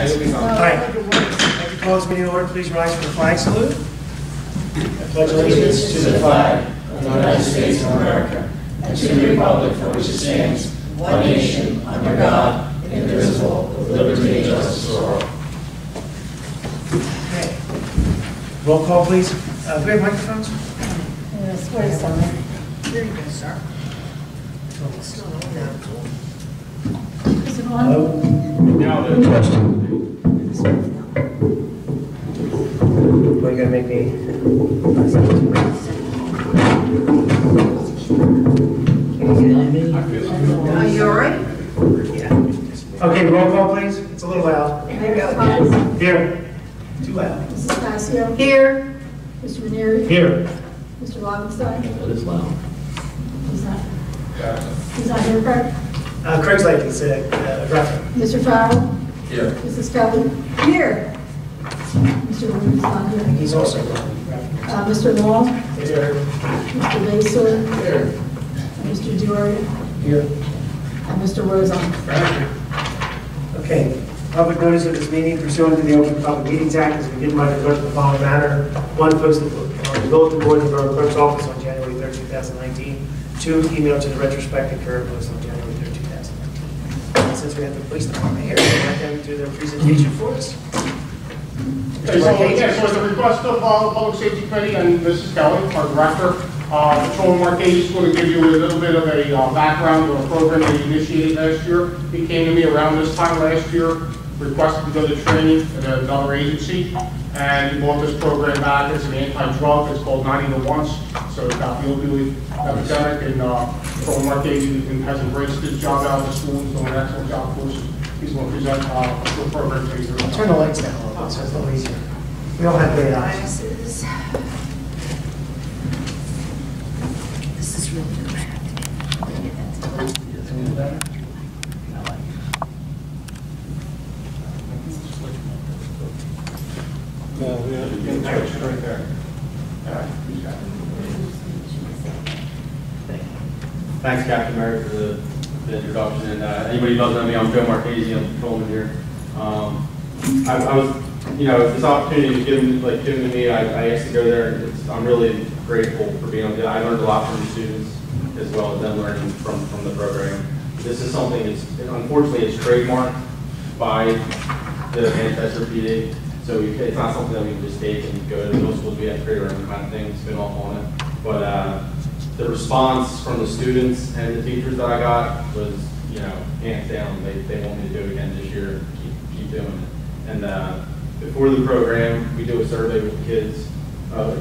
I'd like to call this meeting to order. Please rise for the flag salute. I pledge allegiance to the flag of the United States of America and to the republic for which it stands, one nation, under God, indivisible, with liberty and justice for all. Okay. Roll call, please. Do we have microphones? Yes, where's someone? Here you go, sir. Is it on? Now the question. What are you going to make me? Are you all right? Yeah. Okay, roll call, please. It's a little loud. Here. Too loud. Mrs. Passio? Here. Mr. Ranieri? Here. Mr. Lobenstein? It is loud. He's not here, Craig? Craig's like he said, reference. Mr. Farrell? Here. Mrs. Kelly? Here. Mr. Williams not here. He's also Mr. Long? here. Mr. Baser? Here. And Mr. Dewey? Here. And Mr. Rozon? Okay. Public notice of this meeting pursuant to the Open Public Meetings Act is given by the clerk in the following manner. 1, posted on the bulletin board in the Borough Clerk's office on January 3rd, 2019. 2, emailed to the retrospective Courier Post on January 3rd, 2019. Since we have the police department here, we'll let them do their presentation for us. Okay, so at the request of Public Safety Committee and Mrs. Kelly, our director, Patrolman Marquez is going to give you a little bit of a background on a program that he initiated last year. He came to me around this time last year, requested to go to training at another agency, and he brought this program back. It's an anti-drug. It's called 90 to Once. So it's about the opioid epidemic, and Patrolman Marquez has embraced his job out of the school. He's doing an excellent job for us. He's going to present the program to you. Turn the lights down a little bit so it's a little easier. We all have bad eyes. This is really good. Right there. Thanks, Captain Mary, for the introduction. And anybody who doesn't know me, I'm Joe Marchese. I'm the patrolman here. I was, this opportunity was given to me. I asked to go there, and I'm really grateful for being able to. I learned a lot from the students, as well as them learning from the program. This is something that's, unfortunately, it's trademarked by the Manchester PD. So it's not something that we can just take and go to the middle schools. We have to create our own kind of thing, spin off on it. But the response from the students and the teachers that I got was, hands down. They want me to do it again this year. Keep doing it. And before the program, we do a survey with the kids.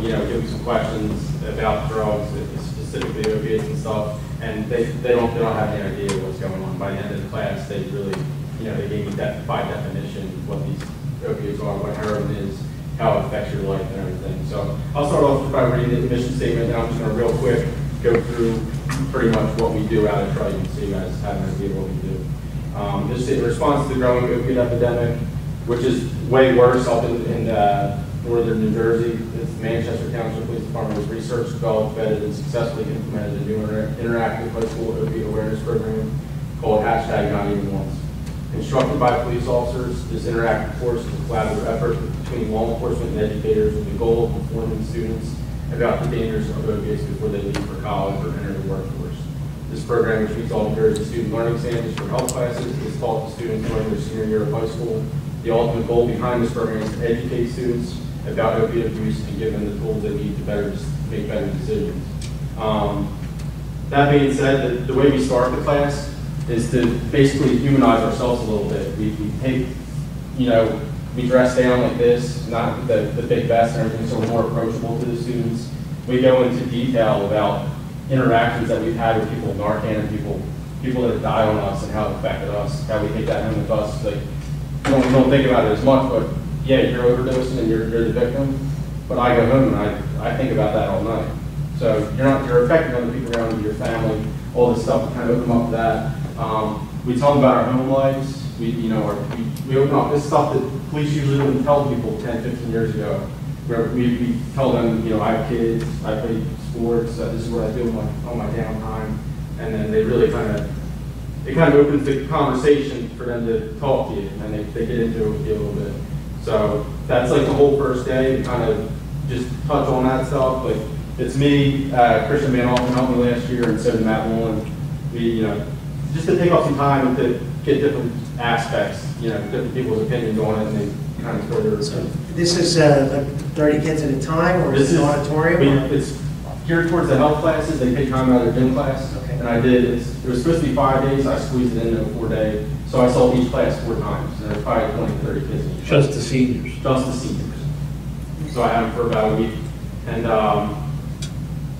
Give them some questions about drugs, specifically opiates and stuff. And they don't have any idea what's going on. By the end of the class, they really, they gave me that by definition what these opiates are, what heroin is, how it affects your life and everything. So I'll start off by reading the mission statement, and I'm just going to real quick go through pretty much what we do out at Triton so you guys have an idea of what we do. This is in response to the growing opiate epidemic, which is way worse up in northern New Jersey. It's Manchester Township Police Department has researched, developed, vetted, and successfully implemented a new interactive high school opiate awareness program called #NotEvenOnce. Constructed by police officers, this interactive course is a collaborative effort between law enforcement and educators with the goal of informing students about the dangers of opiates before they leave for college or enter the workforce. This program, which meets all the Jersey student learning standards for health classes, is taught to students during their senior year of high school. The ultimate goal behind this program is to educate students about opiate abuse and give them the tools they need to make better decisions. That being said, the way we start the class is to basically humanize ourselves a little bit. We take, we dress down like this, not the big vest and everything, so we're more approachable to the students. We go into detail about interactions that we've had with people with Narcan and people that have died on us and how it affected us, how we take that home with us. Like, we don't think about it as much, but yeah, you're overdosing and you're the victim. But I go home and I think about that all night. So you're affecting other people around you, your family, all this stuff. We kind of open up to that. We tell them about our home lives. We open up this stuff that police usually wouldn't tell people 10, 15 years ago. Where we tell them, I have kids, I play sports, this is what I do on my downtime, and then they really kind of it kind of opens the conversation for them to talk to you, and they get into it with you a little bit. So that's like the whole first day, to kind of just touch on that stuff. Like, it's me, Christian Van Alphen helped me last year, and so did Matt Mullen. We, just to take off some time and to get different aspects, different people's opinions on it, and they kind of throw their. So this is like 30 kids at a time, or is it an auditorium? It's geared towards the health classes. They take time out of their gym class. Okay. And I did, it was supposed to be 5 days, I squeezed it into a 4-day. So I saw each class 4 times, and there's probably 20 to 30 kids in each Just class. the seniors. Just the seniors. So I had them for about a week. And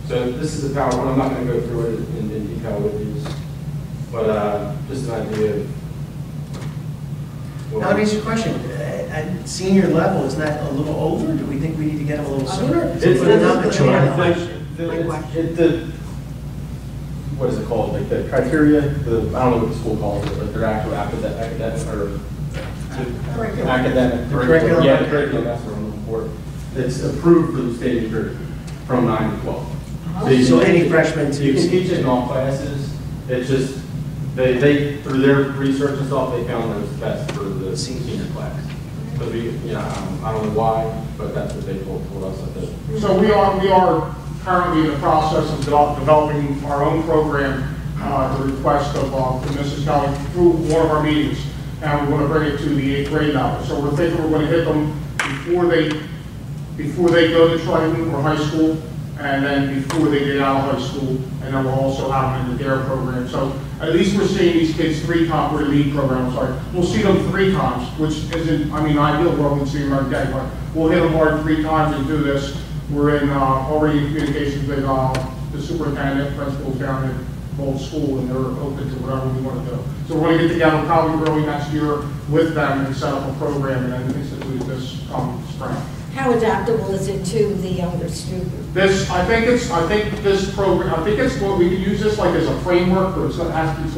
so this is the PowerPoint. I'm not going to go through it in detail with these, but just an idea of. Now, let me ask you a question. At senior level, isn't that a little older? Do we think we need to get them a little sooner? It's not mature. What is it called? Like the criteria, I don't know what the school calls it, but their actual academic or academic. The curriculum? Yeah, the curriculum, that's what I'm looking for. It's approved for the state of New Jersey from 9 to 12. So any freshmen to. You can teach it in all classes. It's just, they through their research and stuff, they found that it's best for the senior class. Because I don't know why, but that's what they told us. So we are currently in the process of developing our own program, at the request of Mrs. Kelly through one of our meetings, and we want to bring it to the 8th grade level. So we're thinking we're going to hit them before they go to Triton or high school, and then before they get out of high school, and then we'll also have them in the DARE program. So at least we're seeing these kids 3 times, or the LEAD program, I'm sorry. We'll see them 3 times, which isn't, ideal world, we'd see them every day, but we'll hit them hard 3 times and do this. We're in already in communications with the superintendent, principals down at both school, and they're open to whatever we want to do. So we're going to get together probably early next year with them and set up a program and then institute this spring. How adaptable is it to the younger student? I think this program, what we can use this like as a framework, but it's going to have to be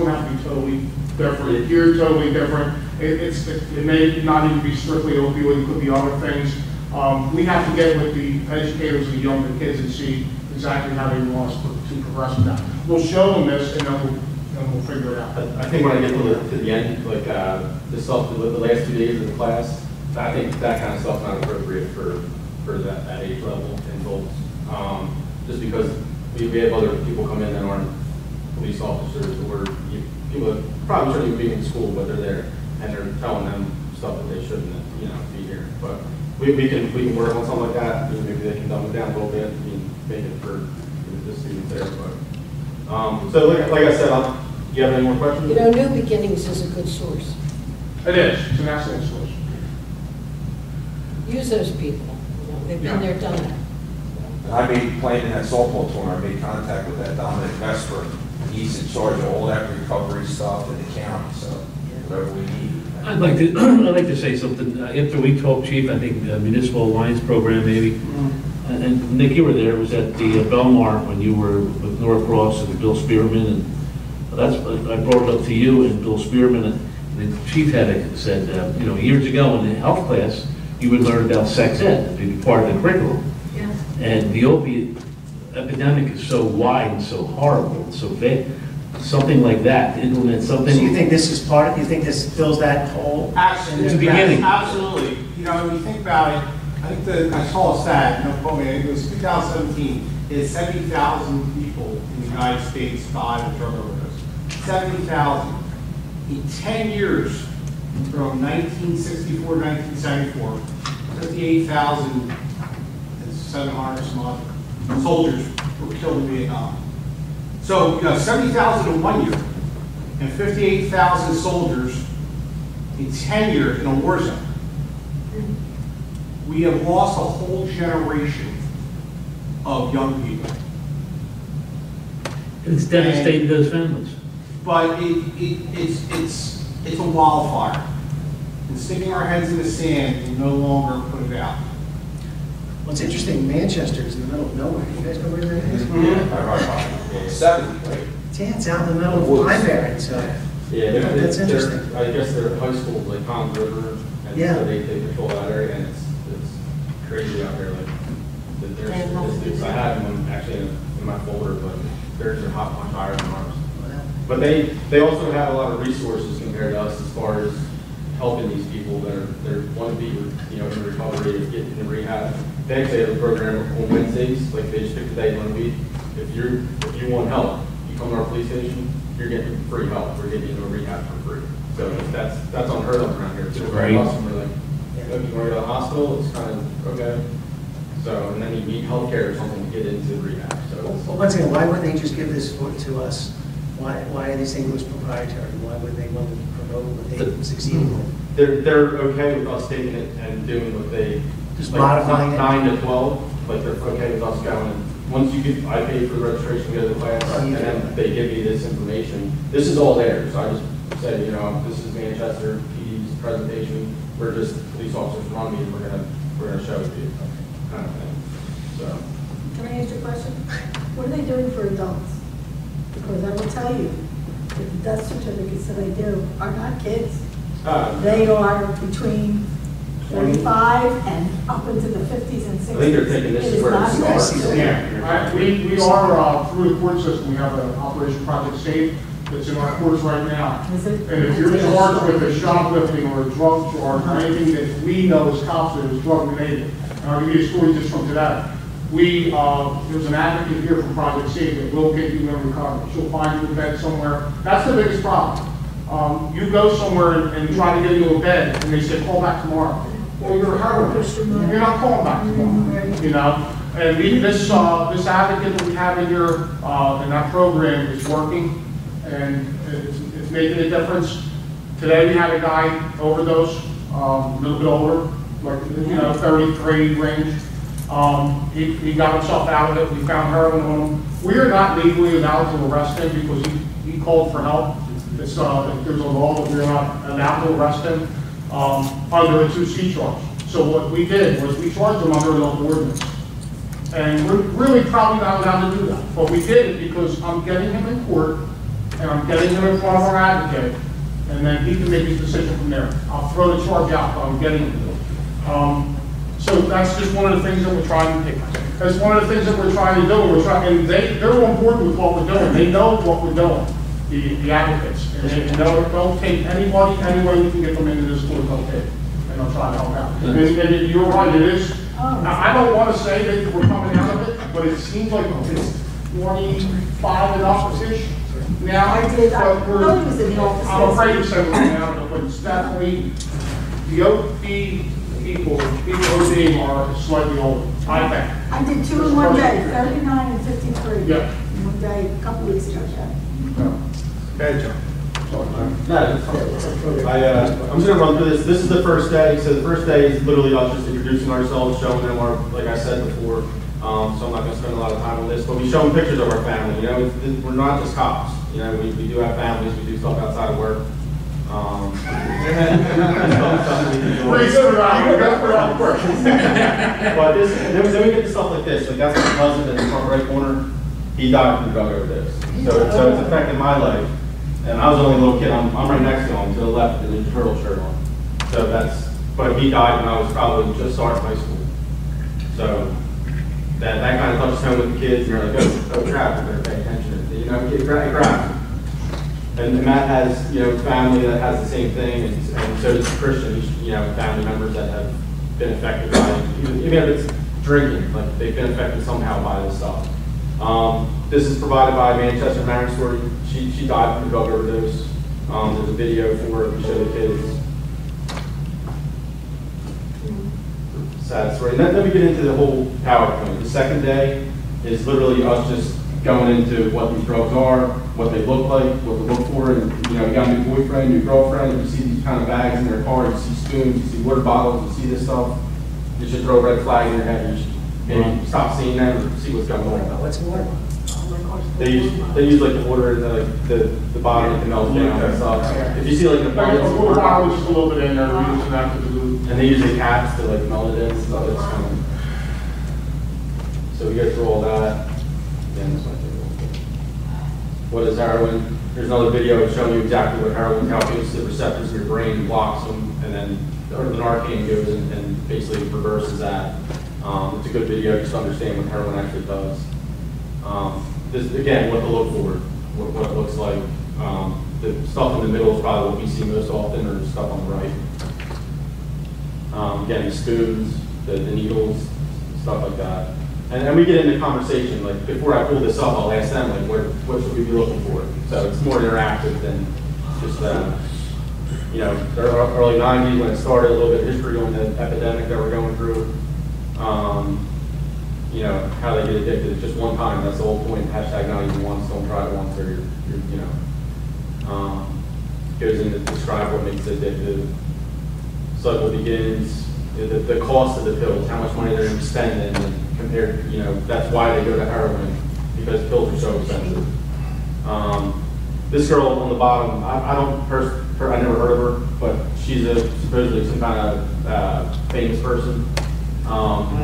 totally different. Geared totally different. It may not even be strictly opioid, it could be other things. We have to get with the educators and the younger kids and see exactly how they want us to progress with that. We'll show them this, and then we'll figure it out. I think when I get to the end, like the last 2 days of the class, I think that kind of stuff's not appropriate for that age level in adults. Just because we have other people come in that aren't police officers, or people that probably shouldn't even be in school, but they're there and they're telling them stuff that they shouldn't, be here. But we can work on something like that. Maybe they can dumb it down a little bit and make it for the students there. But so like I said, do you have any more questions? New Beginnings is a good source. It is. It's an excellent source. Use those people. They've been there, done that. I made, playing in that softball tournament, I made contact with that Dominic Vesper. He's in charge of all that recovery stuff in the county, so whatever we need. I'd like to say something. After we talked, Chief, I think Municipal Alliance Program maybe. And Nick, you were there. It was at the Belmar when you were with North Ross and Bill Spearman, and I brought it up to you and Bill Spearman. And the Chief had said, years ago in the health class, you would learn about sex ed, it'd be part of the curriculum. Yeah. And the opiate epidemic is so wide and so horrible and so big. Something like that, to implement something. So you think this is part, you think this fills that hole? Absolutely. It's the beginning. Absolutely. When you think about it, I think I saw a stat, it was 2017, there's 70,000 people in the United States died of drug overdose. 70,000. In 10 years, from 1964 to 1974, 58,700 some odd soldiers were killed in Vietnam. So, 70,000 in 1 year, and 58,000 soldiers in 10 years in a war zone. We have lost a whole generation of young people. It's devastating those families. But it's a wildfire. And sticking our heads in the sand will no longer put it out. What's interesting, Manchester is in the middle of nowhere. You guys know where that is? Yeah, 70, right? Yeah, it's out in the middle of Pine Barren, so. Yeah, That's interesting. I guess they're high schools like Palm River, and Yeah. so they control that area, and it's crazy out there. Like, there's statistics. I have them actually in my folder, but theirs are much higher than ours. But they also have a lot of resources compared to us as far as helping these people that want to be, in recovery and get in rehab. They actually have a program on Wednesdays, like they just pick the day one week. If you want help, you come to our police station, you're getting free help. We're getting you into a rehab for free. So that's unheard of around here too. Right. We're like, you want to go to the hospital? It's kind of okay. So, and then you need healthcare or something to get into rehab. So, Well, once again, why wouldn't they just give this to us? Why are they saying it was proprietary? Why would they want to promote what they succeeded with? they're okay with us taking it and doing what they Just modifying it? 9 to 12. Like they're okay with us going. Once you get, I pay for the registration, go to the class, and then they give me this information. This is all theirs. I just said, this is Manchester PD's presentation. We're just police officers from Runnemede, and we're gonna show it to you, kind of thing. So. Can I ask you a question? What are they doing for adults? Because I will tell you, that the death certificates that I do are not kids. They are between 35 and up into the 50s and 60s. I think they're thinking this is where it starts. Yeah, we are, through the court system, we have an Operation Project Safe that's in our courts right now. Is it? And if you're charged with a shoplifting or a drug charge or anything that we know as cops that is drug related, and I'll give you a story just from today. There's an advocate here from Project Safe that will get you in recovery. She'll find you a bed somewhere. That's the biggest problem. You go somewhere and try to get you a bed, and they say, call back tomorrow. Well, you're a heroin. You're not calling back tomorrow, And this advocate that we have in here, in that program is working, and it's making a difference. Today we had a guy overdose, a little bit older, like 33 range. He got himself out of it. We found heroin on him. We are not legally allowed to arrest him because he called for help. There's a law that we're not allowed to arrest him under a 2C charge. So what we did was we charged him under a local ordinance. And we're really probably not allowed to do that. But we did it because I'm getting him in court, and I'm getting him in front of our advocate, and then he can make his decision from there. I'll throw the charge out, but I'm getting him. So that's just one of the things that we're trying to do. That's one of the things that we're trying to do. And they're on board with what we're doing. They know what we're doing, the advocates. And they'll take anybody, any way we can get them into this court, they'll take. And they'll try to help out. And you're right, it is. I don't want to say that we're coming out of it, but it seems like it's 25 and up-ish. Now, I did. I know he was in the office. I'm afraid to say we're coming out of it, but it's definitely the OD people ODing are slightly older, I think. I did 2 in one day, 39 and 53. Yeah. In one day, a couple weeks ago, Okay, John. I'm just going to run through this. This is the first day. So the first day is literally us just introducing ourselves, showing them our, like I said before. So I'm not going to spend a lot of time on this, but we show them pictures of our family. We're not just cops. We do have families. We do stuff outside of work. But then we get to stuff like this. Like that's my cousin in the front right corner. He died from drug overdose. So it's affected my life. And I was only a little kid. I'm right next to him to the left in his turtle shirt on. So but he died when I was probably just starting high school. So that kind of touches home with the kids. And you're like, oh crap, we better pay attention. It grabs. And Matt has, family that has the same thing, and so does Christian, family members that have been affected by it. Even if it's drinking, like they've been affected somehow by this stuff. This is provided by Manchester Marriage Story. She died from a drug overdose. There's a video for it. We show the kids. Sad story. And then we get into the whole PowerPoint. The second day is literally us just going into what these drugs are, what they look like, what to look for, and you got a new boyfriend, new girlfriend, and you see these kind of bags in their car, you see spoons, you see water bottles, you see this stuff, you should throw a red flag in your head, you should maybe stop seeing them and see what's going on. What's water? They use like the water in the bottom that melts down and stuff. If you see like the water bottle, just a little bit in there, we're using that to do. And they use the caps to like melt it in and stuff. It's kind of, so we go through all that. Again, this might take a little bit. What is heroin? There's another video showing you exactly what heroin, how it goes to the receptors in your brain and blocks them, and then the Narcan goes and basically reverses that. It's a good video just to understand what heroin actually does. This again, what to look for, what it looks like. The stuff in the middle is probably what we see most often, or stuff on the right. Again, the spoons, the needles, stuff like that. And we get into conversation, like before I pull this up, I'll ask them, like, what should we be looking for? So it's more interactive than just, you know, the early 90s when it started, a little bit of history on the epidemic that we're going through. You know, how they get addicted just one time, that's the whole point. Hashtag not even once, don't try it once, or you're you know. Goes in to describe what makes it addictive. Cycle begins, the cost of the pills, how much money they're going to be spending, and compared, you know, that's why they go to heroin, because pills are so expensive. This girl on the bottom, I never heard of her, but she's supposedly some kind of famous person.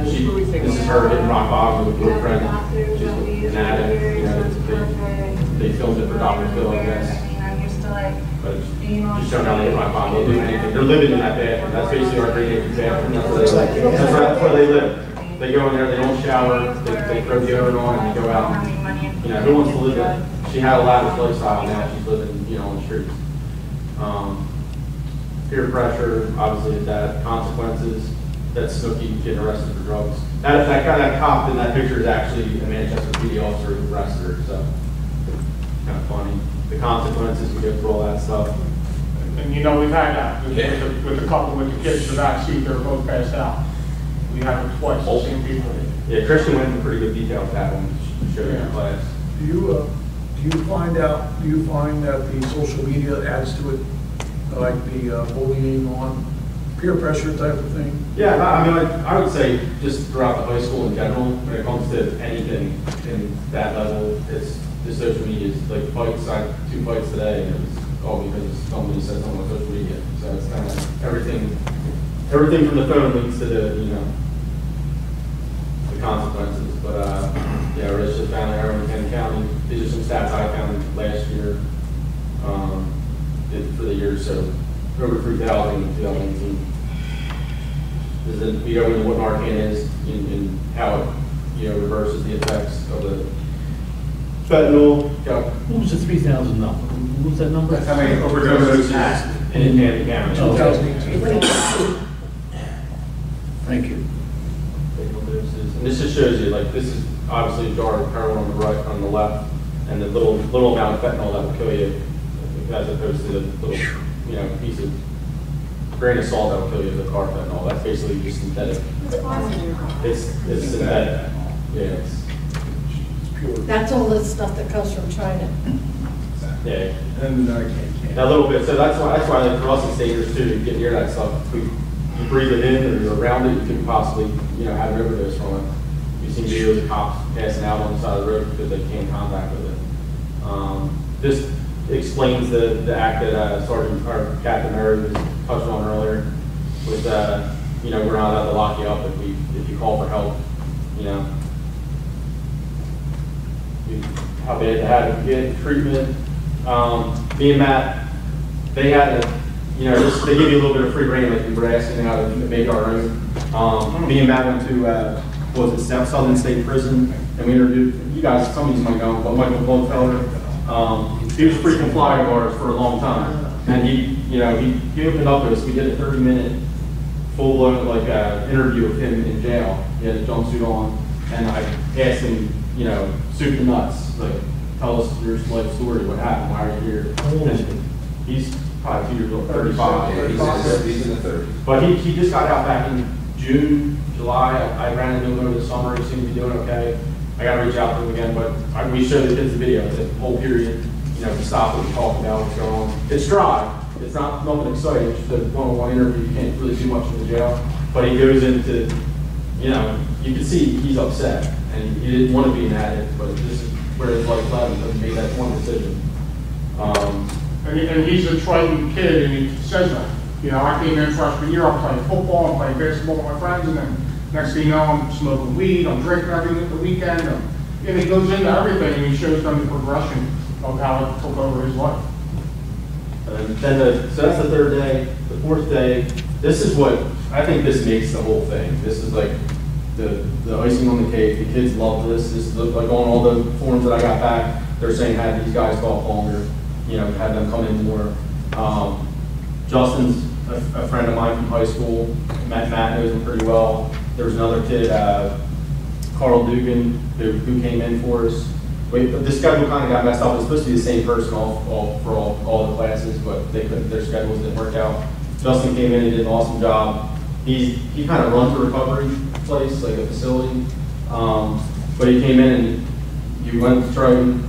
This is her hitting rock bottom with a girlfriend. She's an addict, you know, they filmed it for Dr. Phil, I guess. But just showing how they hit rock bottom, they'll do anything. They're living in that bathroom. That's basically our grade bathroom. That's where they live. They go in there, they don't shower, they throw deodorant on, and they go out. You know, who wants to live there? She had a lavish lifestyle, now she's living, you know, on the streets. Peer pressure, obviously, that consequences. That's Snooki getting arrested for drugs. That cop in that picture is actually a Manchester PD officer who arrested her, so kind of funny. The consequences, we go through all that stuff. And you know, we've had that with the couple with the kids in the back seat, they're both passed out. We had it twice, the same people. Yeah, Christian went into pretty good detail with that one, showed in class. Do you find that the social media adds to it, like the bullying on peer pressure type of thing? Yeah, I mean, I would say just throughout the high school in general, when it comes to anything in that level, it's the social media is like fights. I had 2 fights today, and it was all because somebody said something on social media. So it's kind of everything from the phone leads to the, you know, the consequences. But yeah, Rich just found out in Kent County. These are some stats I found last year for the year, so over 3,000 in 2018. We go into what Narcan is and how it, you know, reverses the effects of the fentanyl. What was the 3,000 number? What was that number? That's how many overdoses in Kent County. 2018. Thank you. And this just shows you, like, this is obviously a jar of heroin on the right, on the left, and the little amount of fentanyl that will kill you, as opposed to the little, you know, piece of grain of salt that will kill you, the carfentanil. That's basically just synthetic. It's synthetic. Yeah. It's Pure. That's all this stuff that comes from China. Yeah. And I A little bit. So that's why like, for us as staters too, to get near that stuff, if you breathe it in or you're around it, you could possibly, you know, have an overdose from it. You've seen videos of cops passing out on the side of the road because they can't contact with it. This explains the act that Captain Mary was touched on earlier, with you know, we're not allowed to lock you up if you call for help. You know, how they had to get treatment. Me and Matt, they had to, you know, they give you a little bit of free rein, like we were asking how to make our own. Me and Matt went to, was it Southern State Prison, and we interviewed, you guys, some of you might know, but Michael Goldfelder. He was a frequent flyer of ours for a long time, and he opened up to us. We did a 30-minute full-blown interview with him in jail. He had a jumpsuit on, and I asked him, you know, soup to nuts, like, tell us your life story, what happened, why are you here? And he's probably 2 years old, 35. Yeah, he's in the 30s. But he just got out back in June, July. I ran into him over the summer. He seemed to be doing okay. I got to reach out to him again, but we showed the kids the video, the whole period, you know, to stop what we talked about, what's going on. It's dry. It's not nothing exciting. It's just a one-on-one interview. You can't really do much in the jail. But he goes into, you know, you can see he's upset, and he didn't want to be an addict, but this is where his life led him, because he made that one decision. And he's a Triton kid, and he says that. You know, I came in freshman year, I'm playing football, I'm playing basketball with my friends, and then next thing you know, I'm smoking weed, I'm drinking every weekend. And he goes into everything, and he shows them the progression of how it took over his life. And then so that's the third day. The fourth day, this is what, I think this makes the whole thing. This is like the icing on the cake. The kids love this. This is like on all the forums that I got back, they're saying had these guys talk longer. you know, have them come in more. Justin's a friend of mine from high school. Matt knows him pretty well. There was another kid, Carl Dugan, who came in for us. But the schedule kind of got messed up. It was supposed to be the same person for all the classes, but their schedules didn't work out. Justin came in and did an awesome job. He kind of runs a recovery place, like a facility. But he came in and you went to Triton,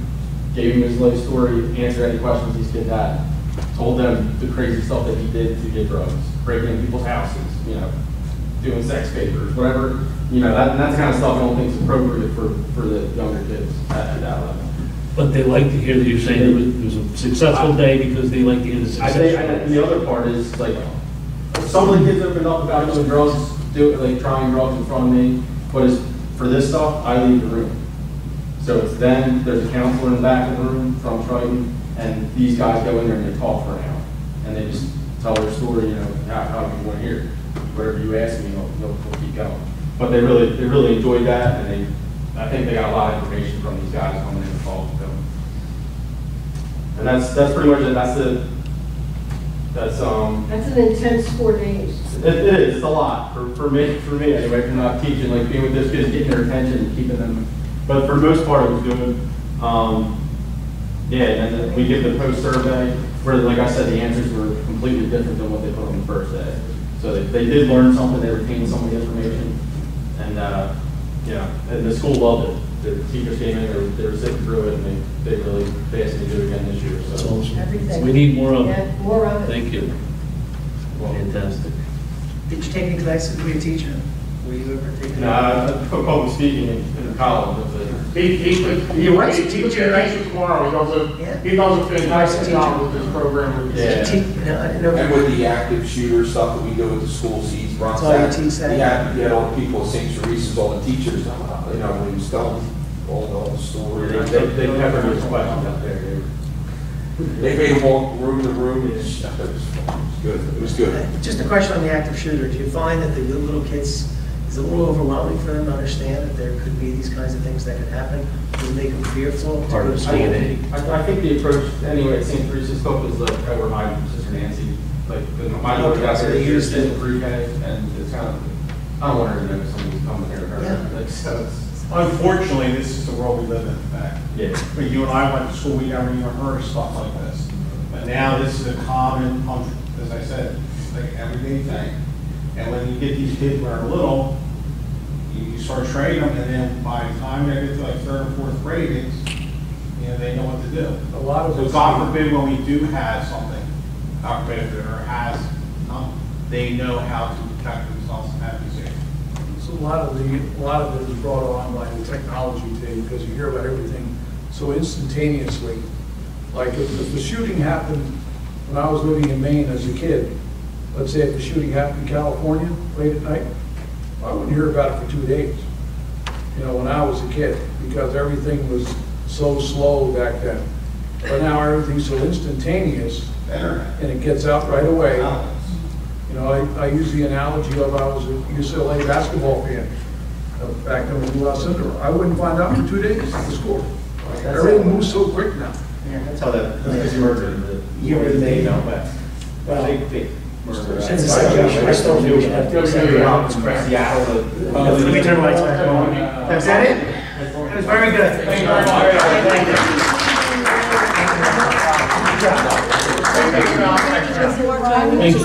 gave him his life story, answered any questions these kids had, told them the crazy stuff that he did to get drugs, breaking in people's houses, you know, doing sex papers, whatever, you know, that's the kind of stuff I don't think is appropriate for the younger kids at that level. But they like to hear that you're saying it was a successful day because they like to hear the success. And the other part is, like, some of the kids opened up about doing drugs, trying drugs in front of me, but for this stuff, I leave the room. So it's them, there's a counselor in the back of the room from Triton, and these guys go in there and they talk for an hour. And they just tell their story, you know, how you want to hear it. Whatever you ask me, they'll keep going. But they really enjoyed that, and I think they got a lot of information from these guys coming in and talking to them. And that's pretty much it. That's an intense 4 days. It is. It's a lot for me anyway. From not teaching, like being with those kids, getting their attention, and keeping them. But for the most part, it was good. Yeah, and then we did the post survey where, like I said, the answers were completely different than what they put on the first day. So they did learn something. They retained some of the information, and yeah, and the school loved it. The teachers came in, they were sitting through it, and they really asked me to do it again this year. That's So awesome. Everything. We need more of it. Yeah, more of it. Thank you. Fantastic. Did you take any classes to be a teacher? Were you ever taking? I took public speaking in college. He was a teacher, right? Tomorrow. He does a fantastic job with this program. Yeah. No, I didn't know. And with the active shooter stuff that we do with the schools, he runs That's all that. you teach that? He had all the people at St. Teresa's, all the teachers, you know, when he was telling all the stories. They never had questions up there. They made him walk room to room. It was good. It was good. Just a question on the active shooter. Do you find that the little kids, is it a little overwhelming for them to understand that there could be these kinds of things that could happen? Does it make them fearful? Part of the DNA. I think the approach, anyway, at St. Teresa's Caucus is like how we're hiding from Sister Nancy. Like, my daughter got there, she's in pre-K, and it's kind of, I don't want her to know somebody's coming here to her. Yeah. Like, so it's, Unfortunately, this is the world we live in, in fact. yeah. But you and I went to school, we never even heard of stuff like this. But now this is a common, as I said, it's like an everyday thing. And when you get these kids when they're little, you start training them, and then by the time they get to like 3rd or 4th grade, it's, you know, they know what to do. A lot of So it's- God forbid when we do have something, God forbid if there has, they know how to protect themselves and have to safe. So a lot of it is brought on by the technology today, because you hear about everything so instantaneously. Like if the shooting happened when I was living in Maine as a kid, let's say if the shooting happened in California late at night, I wouldn't hear about it for 2 days, you know, when I was a kid, because everything was so slow back then. But now everything's so instantaneous, and it gets out right away. You know, I use the analogy of I was a UCLA basketball fan back then when we lost Cinderella. I wouldn't find out for 2 days the score. Everything moves so quick now. Yeah, that's how that was murdered. You were the main. West. Well, Big murder. Since the situation, I still do. Seattle. Let me turn the lights back on. Is that it? It was very good. Thank you very much. Thank you. Thanks,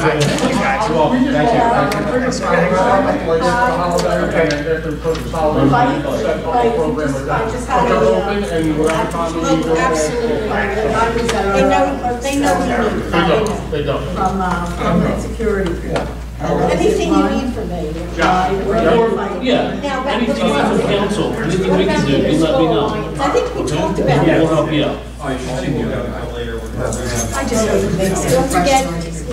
They know we They don't. from Homeland Security. Anything you need from me. Yeah, Now, back anything to you need from council, anything we can do, you let me know. I think we talked about We'll this. help you out. I just don't forget,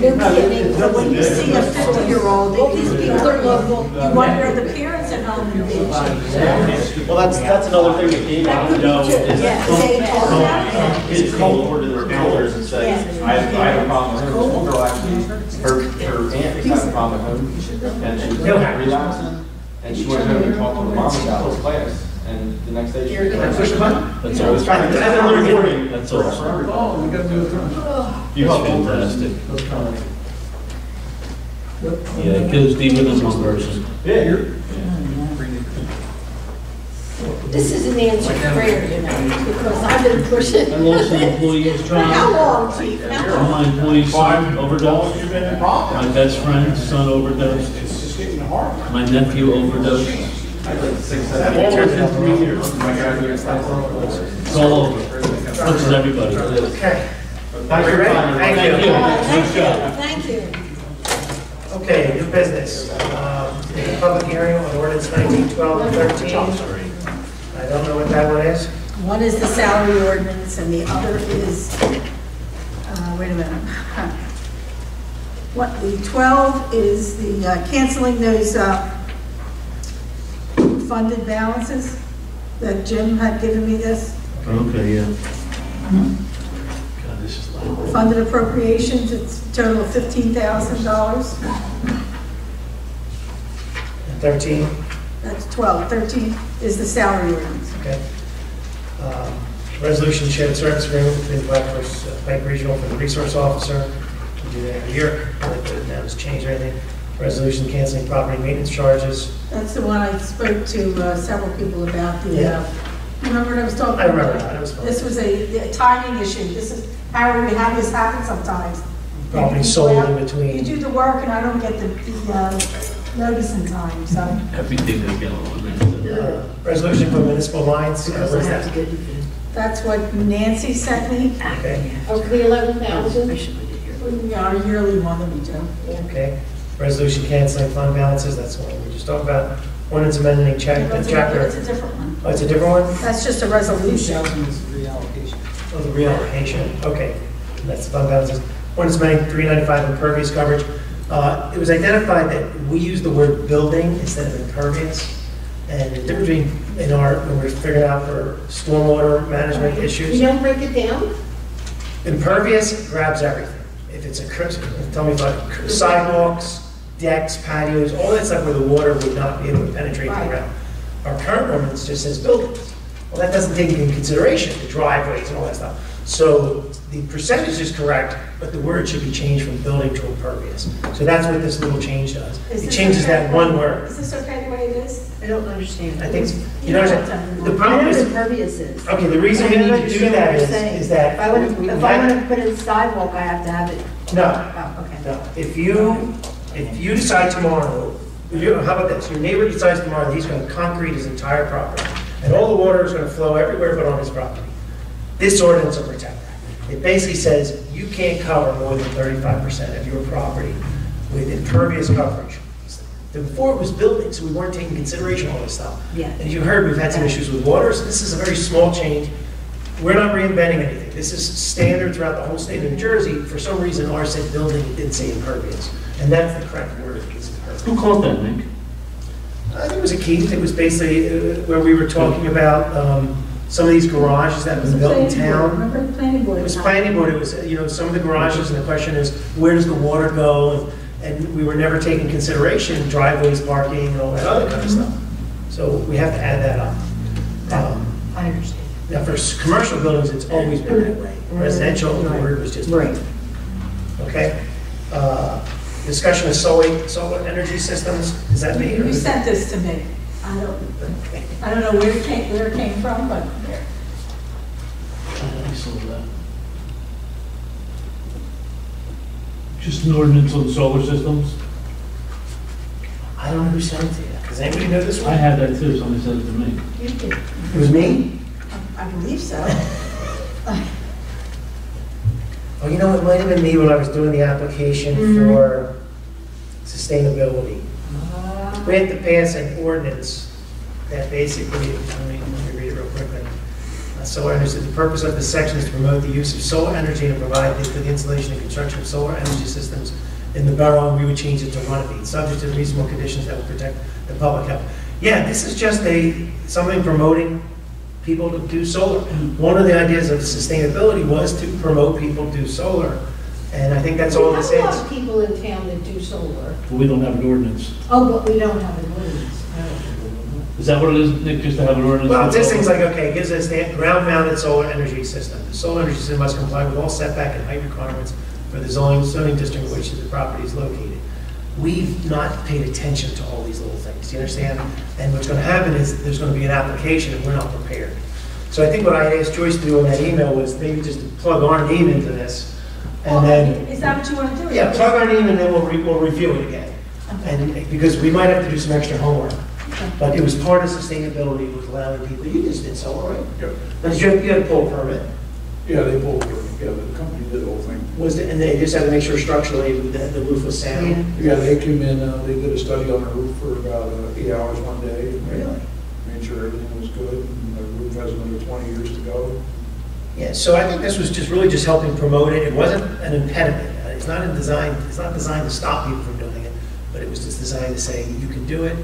no kidding, but when you see a 50-year-old, all these people are local, you wonder if the parents at home are being changed. Well, that's another thing that came out, you know, is Yeah, they talk about it. kids call over to their elders and say, I have a problem at home. This one girl actually, her aunt is having a problem at home, and she was relapsing, and she went home and talked to her mom about his class, and the next day. You're gonna Push the button? That's I all. was trying to, I've been recording. That's awesome. Oh, we got to do it. You That's helped. fantastic. Yeah, it goes deeper than one person. Yeah, you're. This is an answer prayer, you know, because I've been pushing. I lost an employee's How job. long, Chief? How long? My employee's son overdosed. You've been in problem. My best friend's son overdosed. It's just getting hard. My nephew overdosed. It's all over. Touches everybody. Okay. Thank you. Thank you. Nice job. Thank you. Okay, new business. Public hearing on ordinance 19, 12, and 13. I don't know what that one is. One is the salary ordinance and the other is, wait a minute. What, the 12 is the canceling those funded balances that Jim had given me this. Okay, yeah. God, this is loud. Funded appropriations, it's a total of $15,000. 13, That's 12. 13 is the salary ordinance. okay. Resolution shared service agreement between Blackforest Pike Regional for the resource officer. We do that every year. Now it's changed or anything. Resolution canceling property maintenance charges. That's the one I spoke to several people about. The, Yeah. remember what I was talking about? I remember that. It was fun. This was a timing issue. This is how we have this happen sometimes. Property sold in between. You do the work and I don't get the notice in time, so. Everything is going on. Resolution for municipal lines. What is that? That's what Nancy sent me. Okay. Over the 11,000? Our yearly one that we do. Okay. Resolution canceling fund balances. That's the one we just talked about. Ordinance amending It's chapter. a different one. Oh, it's a different one? That's just a resolution. Oh, the reallocation, okay. That's the fund balances. Ordinance amending 395 impervious coverage. It was identified that we use the word building instead of impervious. And the difference between, when we're figuring out for stormwater management issues, You don't break it down? impervious grabs everything. If it's tell me about sidewalks, decks, patios, all that stuff where the water would not be able to penetrate the Right. ground. Our current ordinance just says buildings. Well, that doesn't take into consideration the driveways and all that stuff. So the percentage is correct, but the word should be changed from building to impervious. So that's what this little change does. Is It this changes okay? that one word. Is this okay the way it is? I don't understand. I think, you know, the I problem know what is, impervious is. okay, the reason we I don't need to do understand that what you're saying. is that. If I want to put in a sidewalk, I have to have it. No, Oh, okay. no. If you decide tomorrow, how about this? Your neighbor decides tomorrow that he's going to concrete his entire property, and all the water is going to flow everywhere but on his property. This ordinance will protect that. It basically says you can't cover more than 35% of your property with impervious coverage. Before it was building, so we weren't taking consideration of all this stuff. Yeah. And as you heard, we've had some issues with water, so this is a very small change. We're not reinventing anything. This is standard throughout the whole state of New Jersey. For some reason, ours said building, it didn't say impervious. And that's the correct word, is impervious. Who called that, Nick? I think it was a Keith. It was basically where we were talking about some of these garages that were built in town. Remember the planning board? It was planning board. It was, some of the garages, and the question is, where does the water go? And we were never taking consideration driveways, parking, and all that other kind of stuff. So we have to add that up. I understand. Now, for commercial buildings, it's always been that way. Residential, the word was just. Right. Okay. Discussion of solar energy systems, is that me? or You is sent this to me. I don't know where it came from, but I saw that. Just an ordinance on solar systems? I don't know who sent it to you. Does anybody know this I one? had that too, somebody sent it to me. you did. It was me? I believe so. Oh, you know, it might have been me when I was doing the application for sustainability. We had to pass an ordinance that basically, let me read it real quickly. Solar energy, the purpose of this section is to promote the use of solar energy and provide for the installation and construction of solar energy systems in the borough, and we would change it to Runnemede, subject to reasonable conditions that will protect the public health. Yeah, this is just something promoting people to do solar. One of the ideas of sustainability was to promote people to do solar, and I think that's all We this have a lot is. of people in town that do solar. But we don't have an ordinance. Oh, but we don't have an ordinance. Is that what it is, Nick, just to have an ordinance? Well, this thing's like, okay, it gives us the ground-mounted solar energy system. The solar energy system must comply with all setback and height requirements for the zoning district in which the property is located. We've not paid attention to all these little things, you understand? And what's gonna happen is there's gonna be an application and we're not prepared. So I think what I asked Joyce to do in that email was maybe just to plug our name into this. And then, Is that what you want to do? yeah, plug our name and then we'll review it again. And because we might have to do some extra homework. But it was part of sustainability with allowing people, you just did solar, right? Yep. But you had a pull permit. Yeah, they both work together, the company did the whole thing. And they just had to make sure structurally that the roof was sound. Yeah, they came in, they did a study on the roof for about 8 hours one day. And Really? made sure everything was good, and the roof has another 20 years to go. Yeah, so I think this was just really just helping promote it. It wasn't an impediment. It's not designed to stop people from doing it, but it was just designed to say you can do it,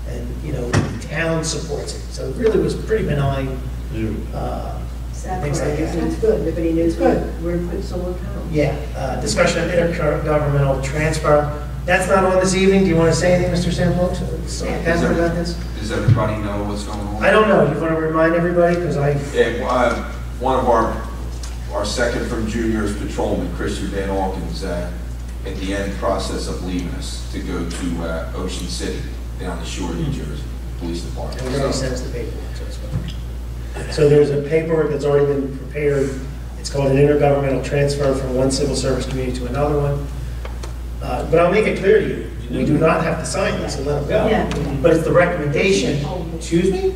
and you know, the town supports it. So it really was pretty benign. Things like that. That's good, everybody knows we're putting solar panels. Yeah, discussion of intergovernmental transfer. That's not on this evening. Do you want to say anything, Mr. Sample? About this? Does everybody know what's going on? I don't know. You want to remind everybody? Because Yeah, one of our second from juniors, patrolman, Christian Van Alkins, at the end process of leaving us to go to Ocean City, down the shore of New Jersey, police department. everybody sends the paperwork. So there's a paperwork that's already been prepared. It's called an intergovernmental transfer from one civil service community to another one. But I'll make it clear to you, we do not have to sign this and let them go. Yeah. But it's the recommendation. Excuse me?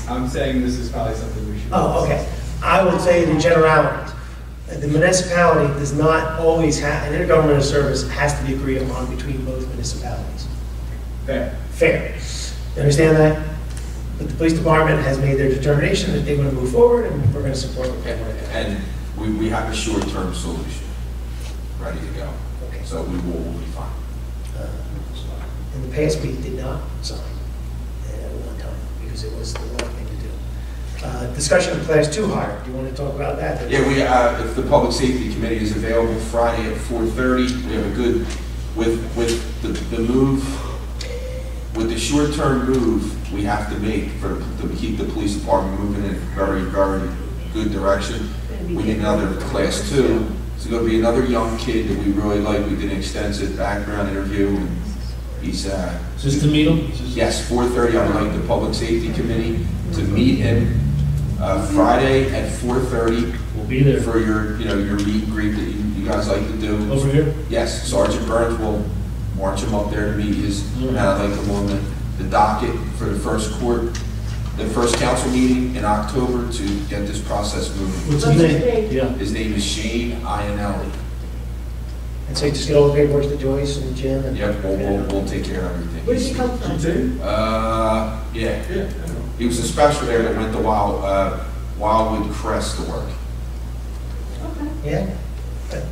I'm saying this is probably something we should. Oh, okay. I would say in generalities, the municipality does not always have, an intergovernmental service has to be agreed upon between both municipalities. Fair. Fair. You understand that? But the police department has made their determination that they want to move forward, and we're going to support what they want to do. And we have a short-term solution ready to go. Okay. So we'll be fine. In the past, we did not sign at one time because it was the wrong thing to do. Discussion of Class 2 hire. Do you want to talk about that? Yeah, we if the Public Safety Committee is available Friday at 4:30, we have a good, with the move, with the short-term move we have to make to keep the police department moving in a very, very good direction. We need another Class 2. It's going to be another young kid that we really like. We did an extensive background interview, and he's Is this to meet him? yes, 4:30. I would like the Public Safety Committee to meet him Friday at 4:30. We'll be there. For your meet and greet that you guys like to do. Over here? Yes, Sergeant Burns will march him up there to meet his, and I'd like him on the docket for the first council meeting in October to get this process moving. What's his name? Yeah. His name is Shane Ionelli. And so you just get all the paperwork to Joyce and Jim? And Yep, we'll take care of everything. Where did he come from? Yeah. Yeah. He was a special there that went to Wildwood Crest to work. Yeah? Okay.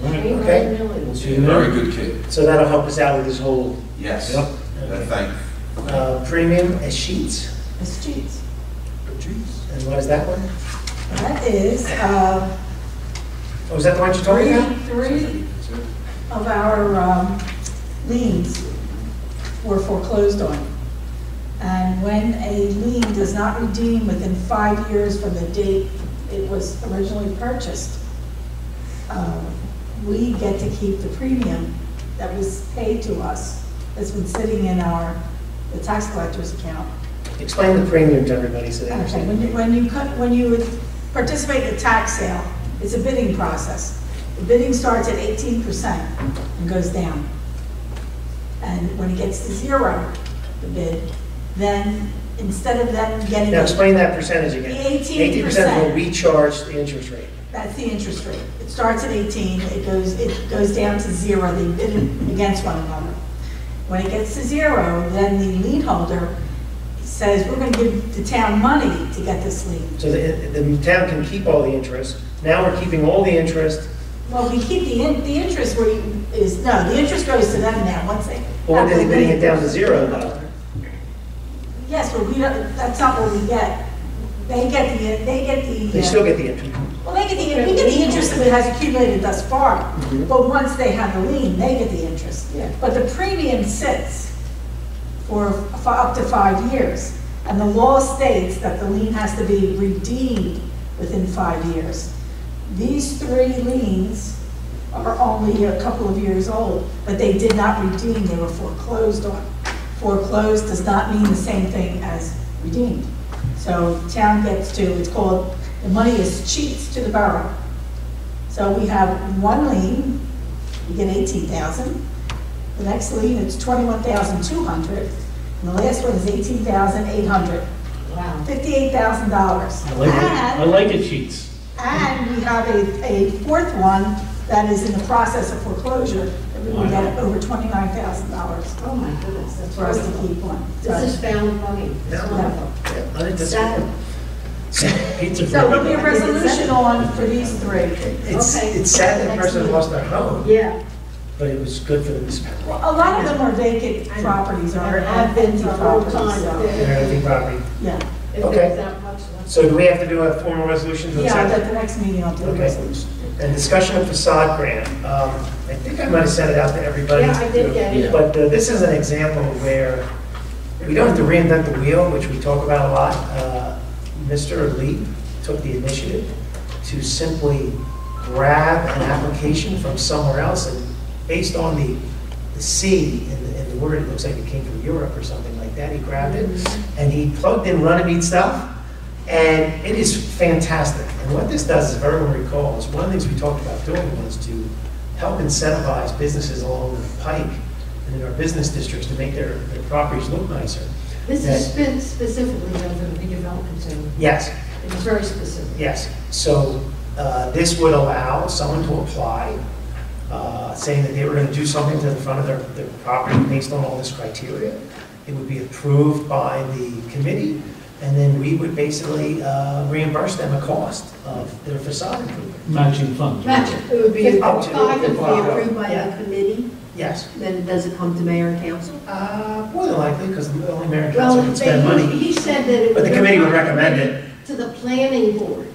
Okay. We'll see you Very there. good kid. So that'll help us out with this whole Yes. Yep. Thank you. premium as sheets. The streets. And what is that one? That is, Oh, is that the one you're talking about? three of our liens were foreclosed on. And when a lien does not redeem within 5 years from the date it was originally purchased, we get to keep the premium that was paid to us, that's been sitting in the tax collector's account. Explain the premium to everybody so they Okay, understand. when you would participate in a tax sale, it's a bidding process. The bidding starts at 18% and goes down. And when it gets to zero, the bid, then instead of them getting, Now explain that percentage again. The 18%. 18% will we charge the interest rate. that's the interest rate. It starts at 18, it goes down to zero, they bid against one another. When it gets to zero, then the lien holder says, we're going to give the town money to get this lien. So the town can keep all the interest. Now we're keeping all the interest. Well, we keep the interest where the interest goes to them now, once they. Or are they bidding it down to zero though? Yes, but we don't, that's not what we get. They get the. They still get the interest. Well, we get the interest that has accumulated thus far, but once they have the lien, they get the interest. Yeah. But the premium sits for up to 5 years. And the law states that the lien has to be redeemed within 5 years. These 3 liens are only a couple of years old, but they did not redeem, they were foreclosed on. Foreclosed does not mean the same thing as redeemed. So town gets to, it's called, the money is cheats to the borough. So we have 1 lien, we get 18,000. The next lien, it's 21,200. And the last one is 18,800. Wow. $58,000. I like it, cheats. And we have a 4th one that is in the process of foreclosure, that we will get over $29,000 Oh my goodness, that's for us to wonderful. keep on. This is found money. It's Yeah. wonderful. I think that's Sad. Pizza So there'll be for a resolution on for these 3. It's, Okay. it's sad that the person lost their home, Yeah. but it was good for them to spend. A lot of them are vacant properties, or I've been empty for a long properties, so, time. They're property. yeah. If Okay. there's that much left. So do we have to do a formal resolution to Yeah, accept at it? the next meeting, I'll do a Okay. resolution. And discussion of facade grant. I think I might have sent it out to everybody. Yeah, I did get it. But this is an example where we don't have to reinvent the wheel, which we talk about a lot. Mr. Lee took the initiative to simply grab an application from somewhere else, and based on the C in the word, it looks like it came from Europe or something like that. He grabbed it and he plugged in Runnemede stuff, and it is fantastic. And what this does, if everyone recalls, one of the things we talked about doing was to help incentivize businesses along the pike and in our business districts to make their properties look nicer. This is specifically done for the redevelopment zone. Yes, It's very specific. yes. So this would allow someone to apply, saying that they were going to do something to the front of their property based on all this criteria. It would be approved by the committee, and then we would basically reimburse them a cost of their facade improvement. Matching funds. Match it. It would be Up to- approved by Yeah. the committee, Yes, then does it come to mayor and council? more than likely, because the only mayor and council can spend money. He said that it But would the go committee would from the recommend committee to the planning board,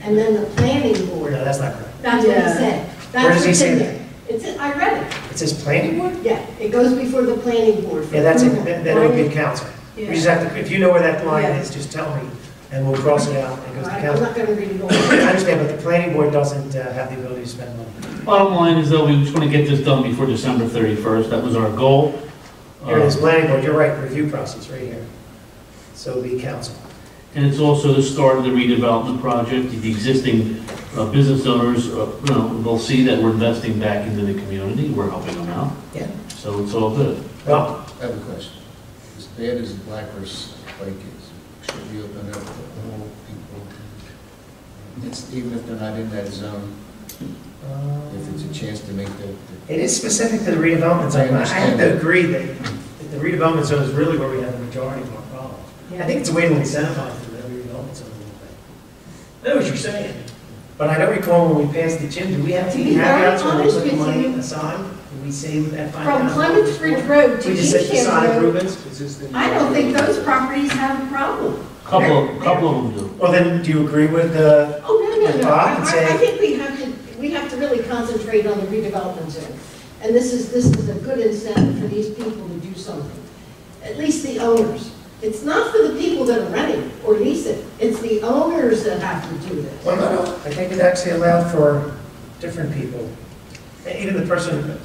and then the planning board. No, that's not correct. That's what he Yeah. said. Where does he That's say what's in that? there. It's, I read it. It says planning board? Yeah, it goes before the planning board. for Yeah, that's it, approval. then it would be council. We just have to, if you know where that line Yeah. is, just tell me, and we'll cross it out and it goes to I'm council. not gonna read it all. I understand, but the planning board doesn't have the ability to spend money. Bottom line is though, we just want to get this done before December 31st. That was our goal. Here it is, planning board, you're right, review process, right here. So it'll be council. And it's also the start of the redevelopment project. The existing business owners, they'll see that we're investing back into the community. We're helping them out. Yeah. So it's all good. Well, I have a question. As bad as Blackers Lake is, should we open up to all people? It's, even if they're not in that zone, if it's a chance to make the it is specific to the redevelopment zone. I have to agree that the redevelopment zone is really where we have the majority of our problems. I think it's a way to incentivize the redevelopment zone a little bit. I know what you're saying, but I don't recall when we passed the gym, do we have To to be have very outs when we honest put the with money you, aside? Did we save that From $5,000? Clements Bridge Road to We just said East Hampton facade Road, improvements? I don't think those properties have a problem. Couple of them do. Well, then, do you agree with the, Oh, no. Bob, and say- I think we have to really concentrate on the redevelopment zone. And this is a good incentive for these people to do something. At least the owners. It's not for the people that are renting or leasing. It's the owners that have to do this. well, no, I think it actually allowed for different people. Even the person,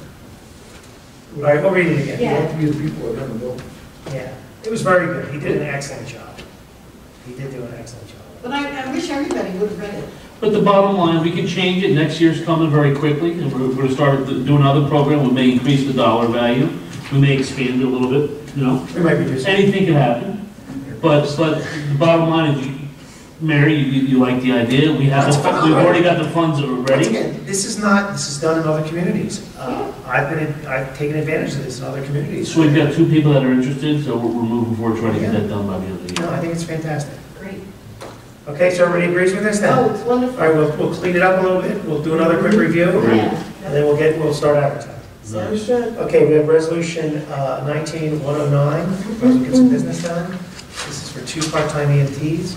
all right, we'll read it again. Yeah. have to be the people that are gonna build. Yeah, it was very good. He did an excellent job. He did do an excellent job. But I wish everybody would have read it. But the bottom line, we can change it. Next year's coming very quickly, and we're going to start doing another program. We may increase the dollar value. We may expand it a little bit, We might reduce it. Anything can happen. But the bottom line is, Mary, you like the idea. We've already got the funds Once ready. again, this is done in other communities. I've taken advantage of this in other communities. So we've got 2 people that are interested, so we're moving forward, trying to get that done by the end of the No, year. I think it's fantastic. Great. Okay, so everybody agrees with this then? Oh, it's wonderful. All right, we'll clean it up a little bit. We'll do another quick review, Yeah. and then we'll start advertising. Sounds good. Okay, we have resolution 19109, proposal to get some business done. This is for 2 part-time EMTs.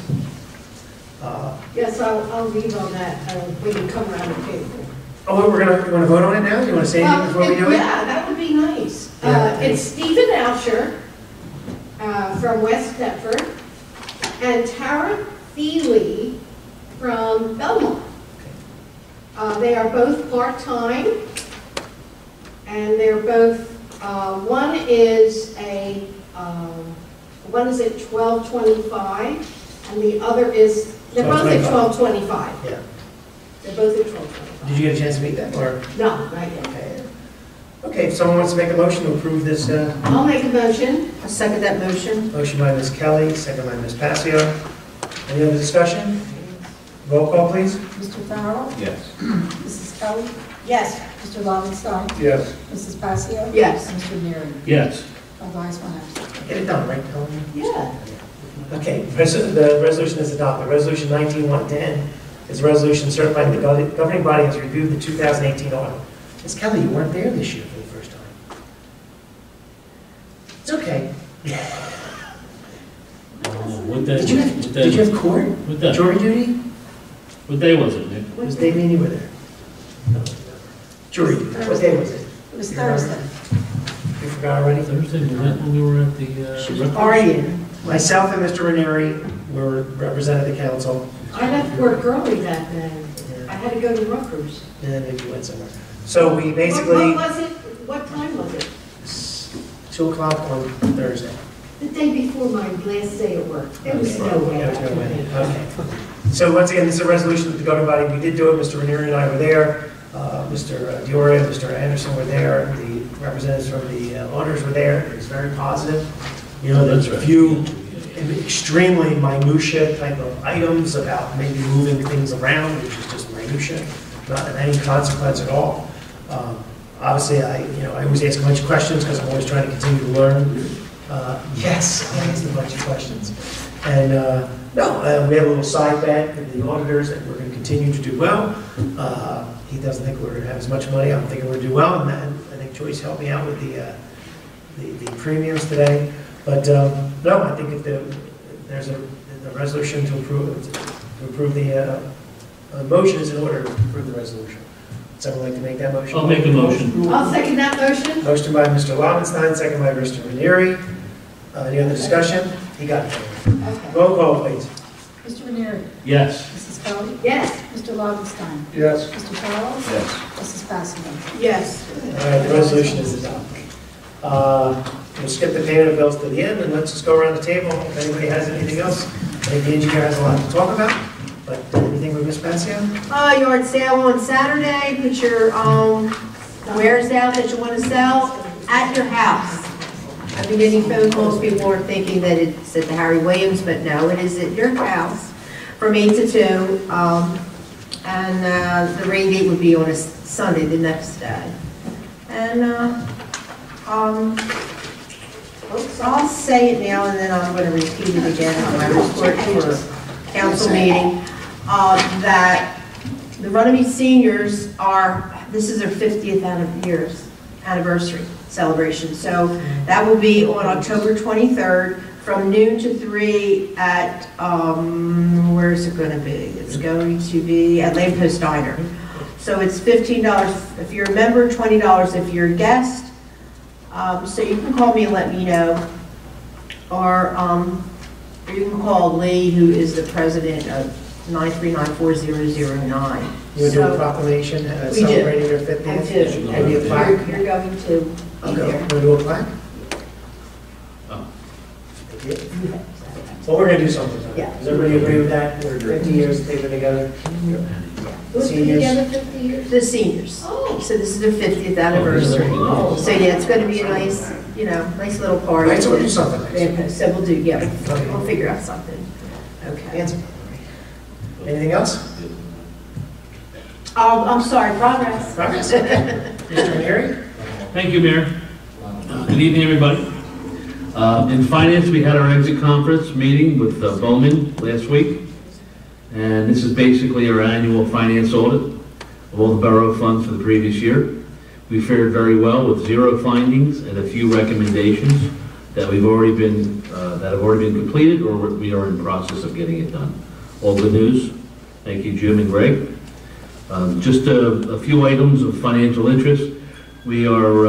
Yes, I'll leave on that when you come around the table. Oh, you want to vote on it now? You want to say anything before we do it? Yeah, that would be nice. Yeah. It's Stephen Alsher, from West Deptford, and Tara Feely from Belmont. They are both part-time, and they're both, one is at 12:25, and the other is, they're both at 12:25. Yeah. They're both at 12:25. Did you get a chance to meet them, or? No, not yet. Okay. Okay, if someone wants to make a motion to approve this, I'll make a motion. I'll second that motion. motion by Ms. Kelly, second by Ms. Passio. Any other discussion? Roll call, please. Mr. Farrell? Yes. Mrs. Kelly? Yes. Mr. Lobenstein? Yes. Mrs. Passio? Yes. Mr. Neary? Yes. 5 ayes, 1 absent. Get it done, right, Helen? Yeah. Okay, the resolution is adopted. Resolution 19-110 is a resolution certifying the governing body has reviewed the 2018 audit. Ms. Kelly, you weren't there this year for the first time. It's okay. What day? Did you have court? What day? Jury duty? What day was it, Nick? Was Dave and you were there? No. Jury duty. What day was it? It was Thursday. You forgot already? Thursday, was that when we were at the, Myself and Mr. Ranieri were represented the council. I left work early that day. I had to go to Rutgers. And then maybe you went somewhere. So we What basically, was it? What time was it? 2 o'clock on Thursday. The day before my last day at work. There was no way. There was no way. Okay. So once again, this is a resolution of the governing body. We did do it. Mr. Ranieri and I were there. Mr. Diore and Mr. Anderson were there. The representatives from the auditors were there. It was very positive. You know, there's a few extremely minutia type of items about maybe moving things around, which is just minutia, not of any consequence at all. Obviously, I always ask a bunch of questions because I'm always trying to continue to learn. Yes, I asked a bunch of questions. And we have a little side bet with the auditors that we're going to continue to do well. He doesn't think we're going to have as much money. I'm thinking we're going to do well, and I think Joyce helped me out with the premiums today. But no, I think if there's a resolution to approve the motion is in order to approve the resolution. Would someone like to make that motion? I'll make a motion. I'll second that motion. Motion by Mr. Lobenstein, second by Mr. Ranieri. Any other discussion? He got it. Okay. Roll call, please. Mr. Ranieri? Yes. Mrs. Kelly? Yes. Mr. Lobenstein? Yes. Mr. Farrell? Yes. Mrs. Passio? Yes. All right, the resolution is adopted. We'll skip the payment of bills to the end, and let's just go around the table. If anybody has anything else, I think the engineer has a lot to talk about. But anything with Ms. Passio? Yard sale on Saturday. Put your wares out that you want to sell at your house. I've been getting phone calls. People are thinking that it's at the Harry Williams, but no, it is at your house from 8 to 2. And the rain date would be on a Sunday, the next day. And I'll say it now, and then I'm going to repeat it again on my report for council meeting. That the Runnemede seniors this is their 50th anniversary celebration. So that will be on October 23rd from noon to 3 at, where is it going to be? It's going to be at Lamppost Diner. So it's $15 if you're a member, $20 if you're a guest. So you can call me and let me know. Or you can call Lee, who is the president of 9394009. You would do a proclamation celebrating your 50th? I do. Maybe a plaque? You're going to be Okay, there. we'll do a plaque? Oh. Well, we're going to do something. Yeah. Does everybody agree with that? We're 50 years they've been together. Who's been Seniors. together 50 years? The seniors. Oh. So this is their 50th anniversary. So yeah, it's going to be a nice, nice little party. Right, so we'll do something nice. Yeah, so we'll we'll figure out something. Okay. Handsome. Anything else? I'm sorry, progress. Progress, okay. Mr. Ranieri? Thank you, Mayor. Good evening, everybody. In finance, we had our exit conference meeting with Bowman last week. And this is basically our annual finance audit of all the borough funds for the previous year. We fared very well with 0 findings and a few recommendations that have already been completed, or we are in the process of getting it done. All good news. Thank you, Jim and Greg. Just a few items of financial interest. We are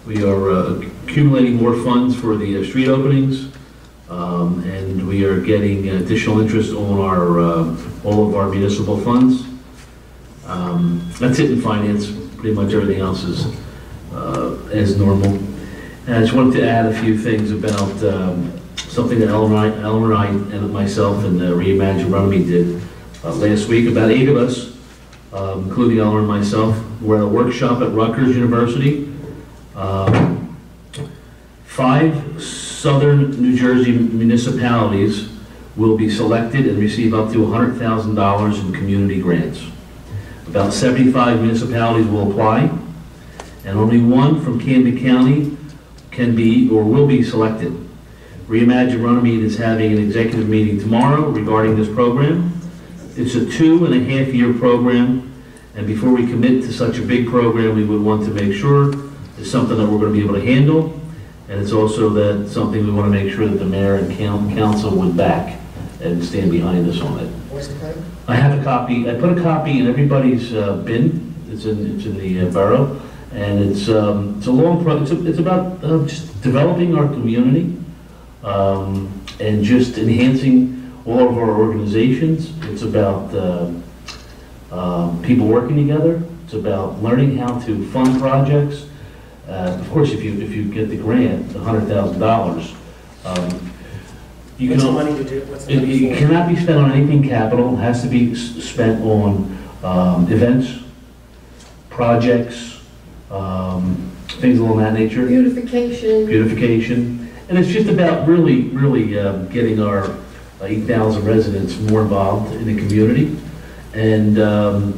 We are accumulating more funds for the street openings, and we are getting additional interest on our all of our municipal funds. That's it in finance. Pretty much everything else is as normal. And I just wanted to add a few things about something that Eleanor and I and myself and Reimagine Runnemede did last week. About 8 of us, including Eleanor and myself, were at a workshop at Rutgers University. 5 southern New Jersey municipalities will be selected and receive up to $100,000 in community grants. About 75 municipalities will apply, and only 1 from Camden County can be or will be selected. Reimagine Runnemede is having an executive meeting tomorrow regarding this program. It's a 2.5-year program, and before we commit to such a big program, we would want to make sure it's something that we're going to be able to handle, and it's also that something we want to make sure that the mayor and council would back and stand behind us on it. Where's the plan? I have a copy. I put a copy in everybody's bin. It's in the borough, and it's a long process. It's about just developing our community and just enhancing all of our organizations. It's about people working together. It's about learning how to fund projects. Of course, if you get the grant, the $100,000. What's the money to do? What's the money It for? cannot be spent on anything capital. It has to be spent on events, projects, things along that nature. Beautification. And it's just about really getting our 8,000 residents more involved in the community and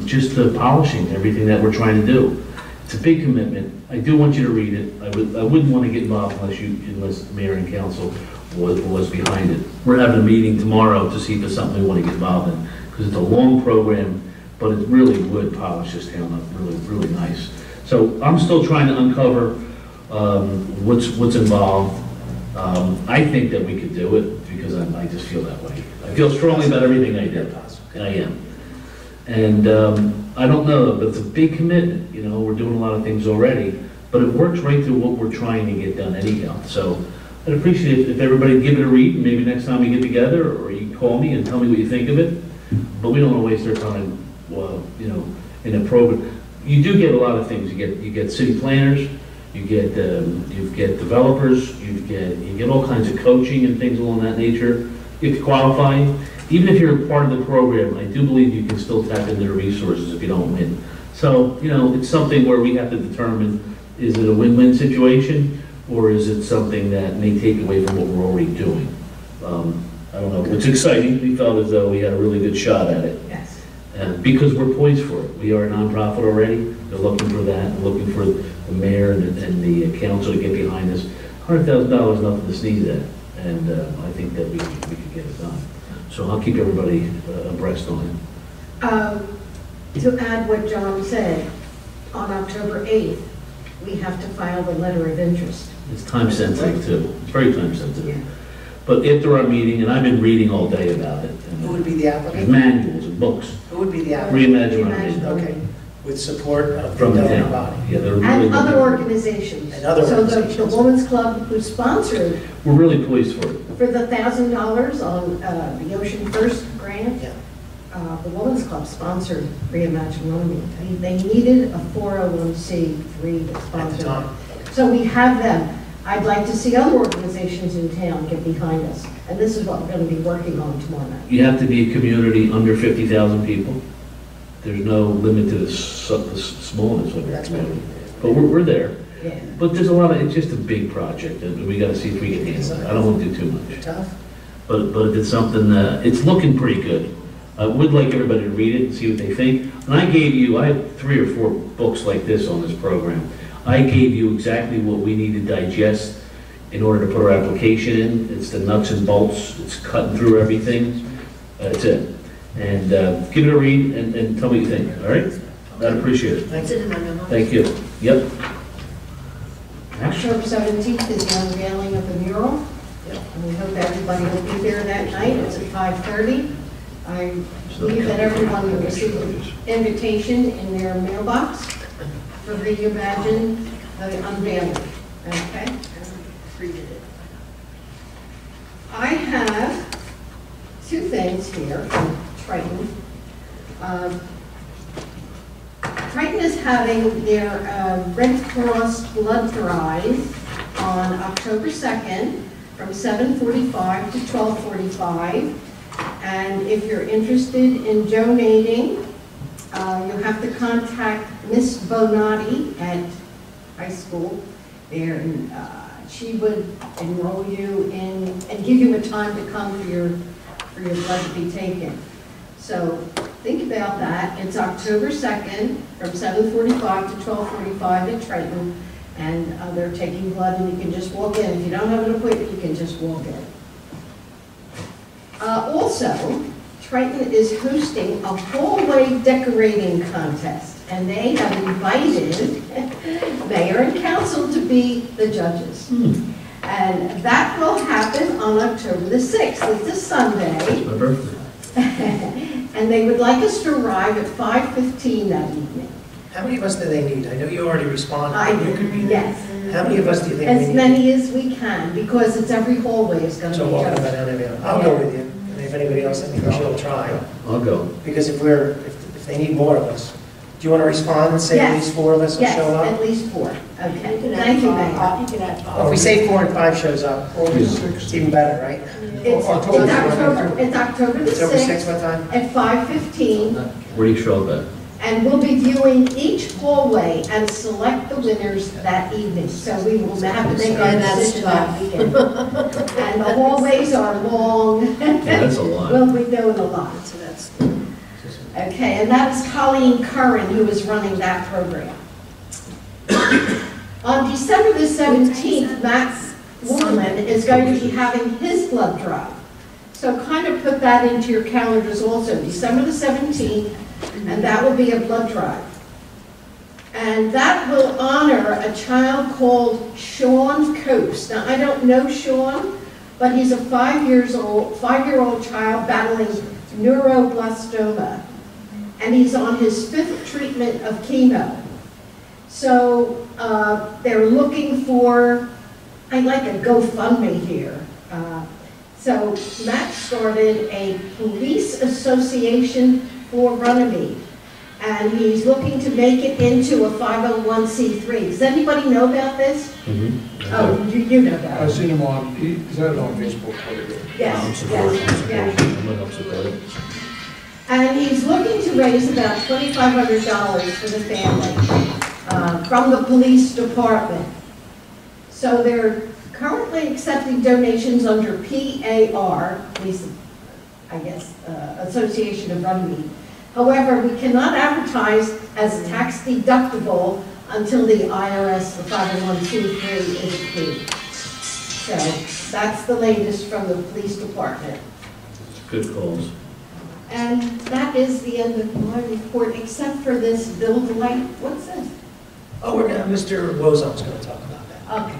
just polishing everything that we're trying to do. It's a big commitment. I do want you to read it. I wouldn't want to get involved unless the mayor and council was behind it. We're having a meeting tomorrow to see if it's something we want to get involved in, because it's a long program, but it really would polish this town up really nice. So I'm still trying to uncover what's involved. I think that we could do it because I just feel that way. I feel strongly about everything I do. I am. And I don't know, but it's a big commitment. You know, we're doing a lot of things already, but it works right through what we're trying to get done anyhow. So I'd appreciate it if everybody give it a read. Maybe next time we get together, or you can call me and tell me what you think of it. But we don't want to waste our time, you know, in a program. You do get a lot of things. You get city planners, you get developers, you get all kinds of coaching and things along that nature. You have to qualify. Even if you're a part of the program, I do believe you can still tap into the resources if you don't win. So, you know, it's something where we have to determine, is it a win-win situation, or is it something that may take away from what we're already doing? I don't know. It's exciting. We felt as though we had a really good shot at it. Yes. Because we're poised for it. We are a nonprofit already. They're looking for that, looking for the mayor and the council to get behind us. $100,000 is nothing to sneeze at, and I think that we could get it done. So I'll keep everybody abreast on it. To add what John said, on October 8th, we have to file the letter of interest. It's time sensitive too. It's very time sensitive. Yeah. But after our meeting, and I've been reading all day about it. And Who would be the applicant? there's manuals and books. Who would be the applicant? Reimagine Runnemede. Okay, with support of the From the governing town. body. Yeah, they're really And other good. organizations. And other So the organizations. Women's Club who sponsored We're really poised for it. for the $1,000 on the Ocean First grant, Yeah. the Women's Club sponsored Reimagine Runnemede. They needed a 401c3 to At the sponsor time. it. So we have them. I'd like to see other organizations in town get behind us. And this is what we're going to be working on tomorrow night. You have to be a community under 50,000 people. There's no limit to the smallness of your That's what community. But we're there. Yeah. But there's a lot of, it's just a big project, and we gotta see if we can handle it. I don't wanna do too much. Tough. But if it's something, it's looking pretty good. I would like everybody to read it and see what they think. And I have 3 or 4 books like this on this program. I gave you exactly what we need to digest in order to put our application in. It's the nuts and bolts, it's cutting through everything. That's it. And give it a read and tell me what you think, all right? I'd appreciate it. Thanks. Thank you. Yep. October 17th is the unveiling of the mural. And we hope everybody will be there that night. It's at 5:30. I believe that everyone will receive an invitation in their mailbox for Reimagine the unveiling. Okay. I have two things here from Triton. Triton is having their Red Cross blood drive on October 2nd from 7:45 to 12:45. And if you're interested in donating, you'll have to contact Miss Bonatti at high school there, and she would enroll you in and give you a time to come for your blood to be taken. So think about that. It's October 2nd from 7:45 to 12:45 at Triton, and they're taking blood, and you can just walk in. If you don't have an appointment, you can just walk in. Also, Triton is hosting a hallway decorating contest, and they have invited mayor and council to be the judges. And that will happen on October the 6th. It's a Sunday. My birthday. And they would like us to arrive at 5:15 that evening. How many of us do they need? I know you already responded. Yes. How many of us do you think we As need? many as we can, because it's every hallway is going to So be walking judged. about anyway. I'll go with you. And if anybody else, I think we should try. I'll go. Because if they need more of us, do you want to respond and say at Yes. least 4 of us will Yes, show up? at least 4. Okay, You can add thank you, five. Mayor. You can add Well, if we say 4 and 5 shows up, August it's 6th. even better, right? It's October the October 6th, 6th what time? at 5:15. Where do you show up at? And we'll be viewing each hallway and select the winners that evening. So we will have to make our And that's decision that tough. weekend. And the hallways are long. Yeah, that's a lot. We'll be doing a lot. So that's, Okay, and that's Colleen Curran who is running that program. On December the 17th, Matt Woolman is going to be having his blood drive. So kind of put that into your calendars also, December the 17th, and that will be a blood drive. And that will honor a child called Sean Coates. Now, I don't know Sean, but he's a 5-year-old child battling neuroblastoma. And he's on his 5th treatment of chemo. So they're looking for, I'd like a GoFundMe here. So Matt started a police association for Runnemede, and he's looking to make it into a 501c3. Does anybody know about this? Oh, you know about I've it. seen him on, he's had it on Facebook quite a bit. Yes, I'm supporting. yes. I'm gonna support it. And he's looking to raise about $2,500 for the family from the police department. So they're currently accepting donations under PAR, Police, I guess, Association of Runnemede. However, we cannot advertise as tax deductible until the IRS, the 501c3, is approved. So that's the latest from the police department. Good calls. And that is the end of my report, except for this bill delay. What's this? Oh, Mr. Wozon's going to talk about that. Okay.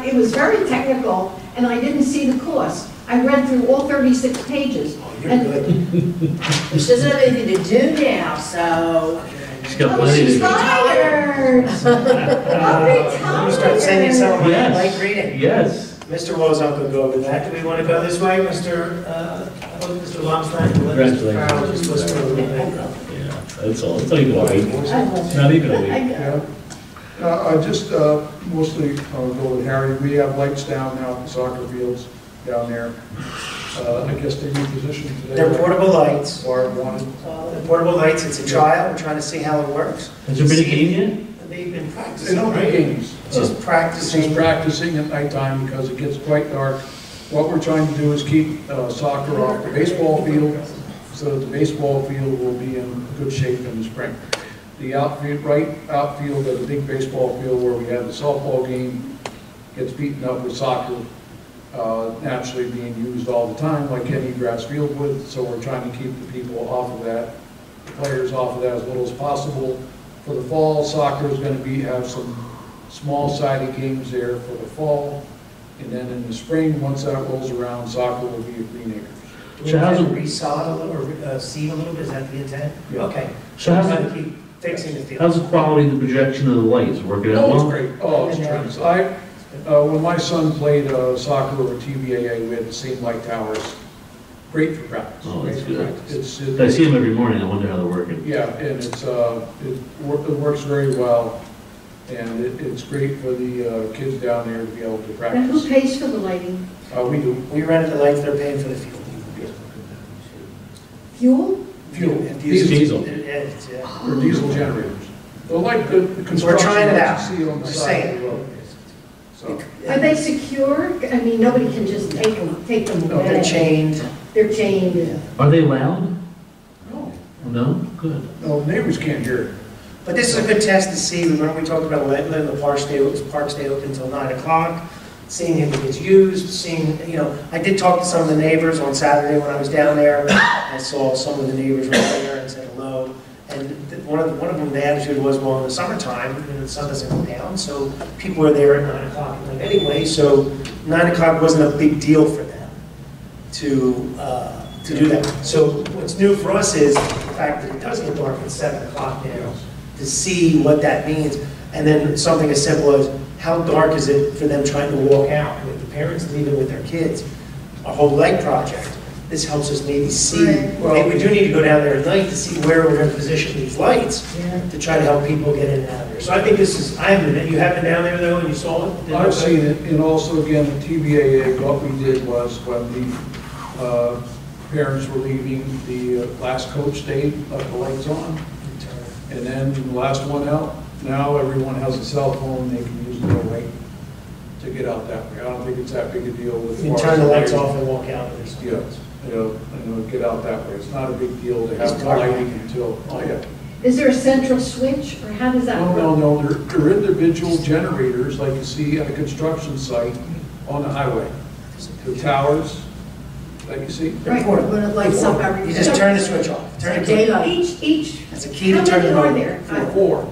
It was very technical, and I didn't see the cost. I read through all 36 pages. Oh, you're good. she doesn't have anything to do now, so. She's got Oh, plenty to she's do. tired. I'm You start sending some of my Yes. light reading. Yes. Mr. Wozon could go over that. Do we want to go this way, Mr. Lomstein? Congratulations. Just whisper a little bit. Yeah, that's all. It's not even a week. Not even a week. I just mostly go with Harry. We have lights down now at the soccer fields down there. I guess they repositioned today. They're portable lights. Or one. The portable lights, it's a trial. We're trying to see how it works. Has there been a game yet? They've been They practicing, don't do right? games. It's just It's just practicing. practicing at nighttime because it gets quite dark. What we're trying to do is keep soccer off the baseball field so that the baseball field will be in good shape in the spring. The right outfield of the big baseball field where we have the softball game gets beaten up with soccer naturally being used all the time like any grass field would. So we're trying to keep the people off of that, the players off of that as little as possible. For the fall, soccer is going to have some small-sided games there for the fall. And then in the spring, once that rolls around, soccer will be at Green Acres. Do we have to resod a little, or seed a little bit? Is that the intent? Yeah. Okay. So how's Trying it- to keep fixing the field. How's the quality of the projection of the lights? Working out Oh, it's well? great. Oh, it's tremendous. When my son played soccer over TBAA, we had the same light towers. Great for practice. Oh, that's Great for good. practice. I see them every morning. I wonder how they're working. Yeah, and it works very well, and it's great for the kids down there to be able to Now, who practice. pays for the lighting? We do. We rented the lights, they're paying for the fuel. Fuel? Fuel. Diesel. Yeah. Or diesel generators. The light, the construction. We're trying it out. lights you see on the We're side saying. of the road. So, Are they secure? I mean, nobody can just take them No, away. they're chained. They're chained. Are they loud? no, No? Good. no, neighbors can't hear it. But this is a good test to see, remember we talked about letting the park stay open until 9 o'clock, seeing if it gets used, seeing, I did talk to some of the neighbors on Saturday when I was down there. I saw some of the neighbors right there and said hello. And one of them, the attitude was, well, in the summertime, the sun doesn't go down, so people are there at 9 o'clock at night anyway, so 9 o'clock wasn't a big deal for them to do that. So what's new for us is the fact that it does get dark at 7 o'clock now, to see what that means. And then something as simple as, how dark is it for them trying to walk out with the parents leaving with their kids? A whole light project. This helps us maybe see, maybe we do need to go down there at night to see where we're going to position these lights to try to help people get in and out of there. So I think this is, you haven't been down there though and you saw it? I've seen it, and also again, the TBAA, what we did was when the parents were leaving, the last coach stayed, left the lights on. And then the last one out, now everyone has a cell phone, they can use their light to get out that way. I don't think it's that big a deal with. You can turn the lights off and walk out. Yeah, get out that way. It's not a big deal to have the lighting until, Is there a central switch, or how does that work? No, they're individual generators like you see at a construction site on the highway. The towers that you see. Right, when it lights up every. You just turn the switch off. Turn it Daylight. Each. That's a key to turn it How on. many are there? Four.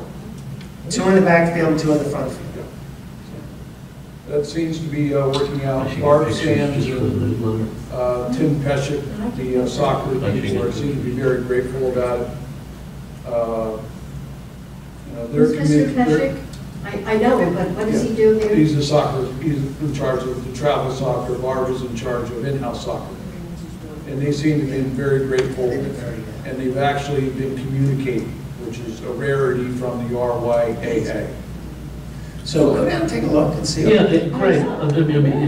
2 in the back field, 2 in the front field. That seems to be working out. I should get Barb pictures Sands just for the and newsletter. Tim Peshek, the soccer people, seem to be very grateful about it. Who's Mr. Peshek? I know him, but what does he do there? He's the soccer, he's in charge of the travel soccer. Barb is in charge of in-house soccer. And they seem to be very grateful, and they've actually been communicating, which is a rarity from the RYAA. So go down and take a look and see. Yeah, Craig,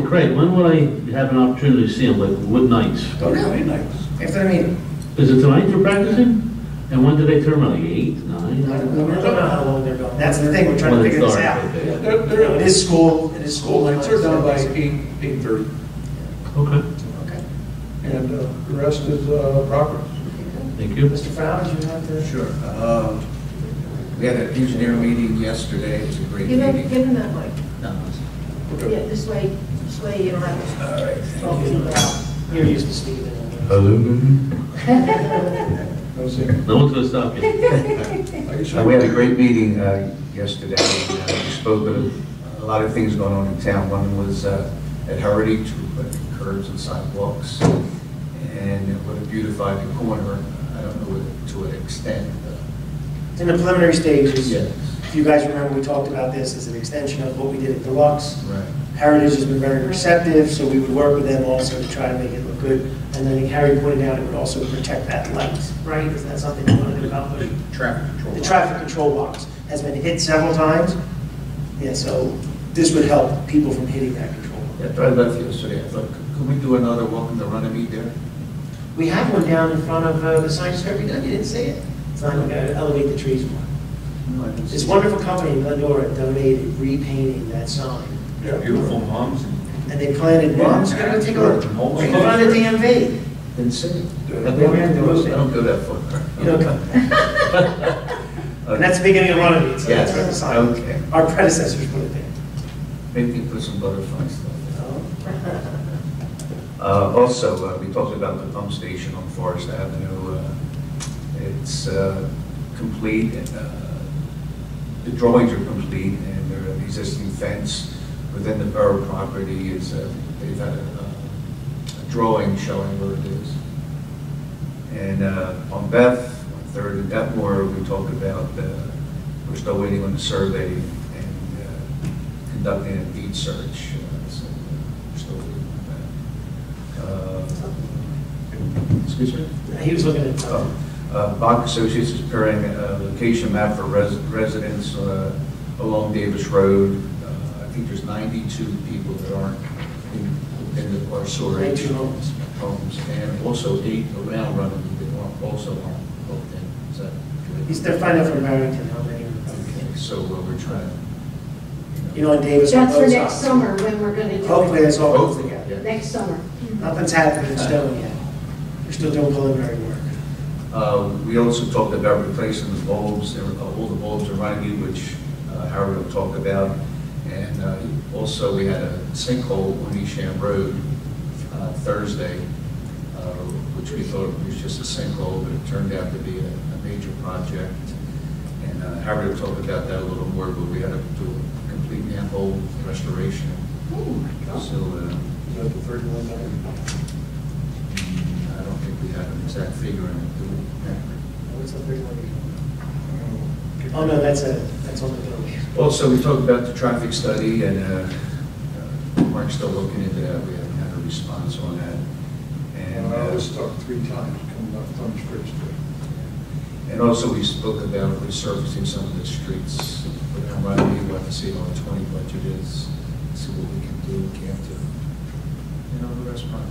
Craig, when would I have an opportunity to see them, like, what nights? Go down. After the meeting. Is it tonight you're practicing? And when do they turn around, like 8, 9? I don't know how long they're going. That's the thing, we're trying to When it's figure this dark, out. okay. It is school, School lights are done by 8:30, Okay, Okay. and the rest is property. thank you. Mr. Fowler, you have to? Sure. We had an engineer meeting yesterday. It was a great Give meeting. him that mic. No, Yeah, this way you don't have to. all right. Talk too loud. You're used to speaking. Hello? No singing. No one's gonna stop you. We had a great meeting yesterday. And, we spoke of a lot of things going on in town. One was at Heritage, we put curbs and sidewalks, and it would have beautified the corner. I don't know to what extent. It's in the preliminary stages. Yes. If you guys remember, we talked about this as an extension of what we did at Deluxe. Right. Heritage has been very receptive, so we would work with them also to try to make it look good. And then Harry pointed out it would also protect that light, right? Is that something you wanted to accomplish? Traffic control. The traffic control box has been hit several times. Yeah, so this would help people from hitting that control box. After I left yesterday, I thought, could we do another welcome to Runnemede there? We have one down in front of the science fair. You didn't see it? It's not going to elevate the trees more. No, I didn't see This it. wonderful company in Glendora donated repainting that sign. Beautiful moms. And they planted mums. Go take a look. Right in front of the DMV. Didn't see it. Yeah, we I don't go that far. You don't come. And that's the beginning of Runnemede, so that's where the sign. Okay. Our predecessors put it there. Maybe you put some butterfly stuff. Also, we talked about the pump station on Forest Avenue. It's complete. The drawings are complete, and the existing fence within the borough property is, they've had a drawing showing where it is. And on Beth, on 3rd in Detmore, we talked about, we're still waiting on the survey and conducting a beach search. So we're still waiting on that. Excuse me? He was looking at. Bach Associates is preparing a location map for residents along Davis Road. I think there's 92 people that aren't in our storage homes, and also 8 around Runnemede that also aren't booked in. Is that good? He's, they're finding out from Barrington how many. Okay, so we're trying to, You know, in Davis. That's for next summer when we're gonna do it. Hopefully that's all goes together. yeah. Next summer. Nothing's happened in stone yet. We're still doing preliminary work. We also talked about replacing the bulbs, all the bulbs in Runnemede, which Howard will talk about. And also we had a sinkhole on Easham Road Thursday, which we thought was just a sinkhole, but it turned out to be a major project. And Howard will talk about that a little more, but we had to do a complete manhole restoration. So, You know, the 31 million. I don't think we have an exact figure in it, do we? What's the 31 million? Oh, no, that's on the bill. Also, we talked about the traffic study, and Mark's still looking into that. We haven't had a response on that. And I was stuck 3 times coming up Thumb Street. and also we spoke about resurfacing some of the streets. But I'm running, we want to see what the 20 budget is, see what we can do, can't do. You know, the rest projects.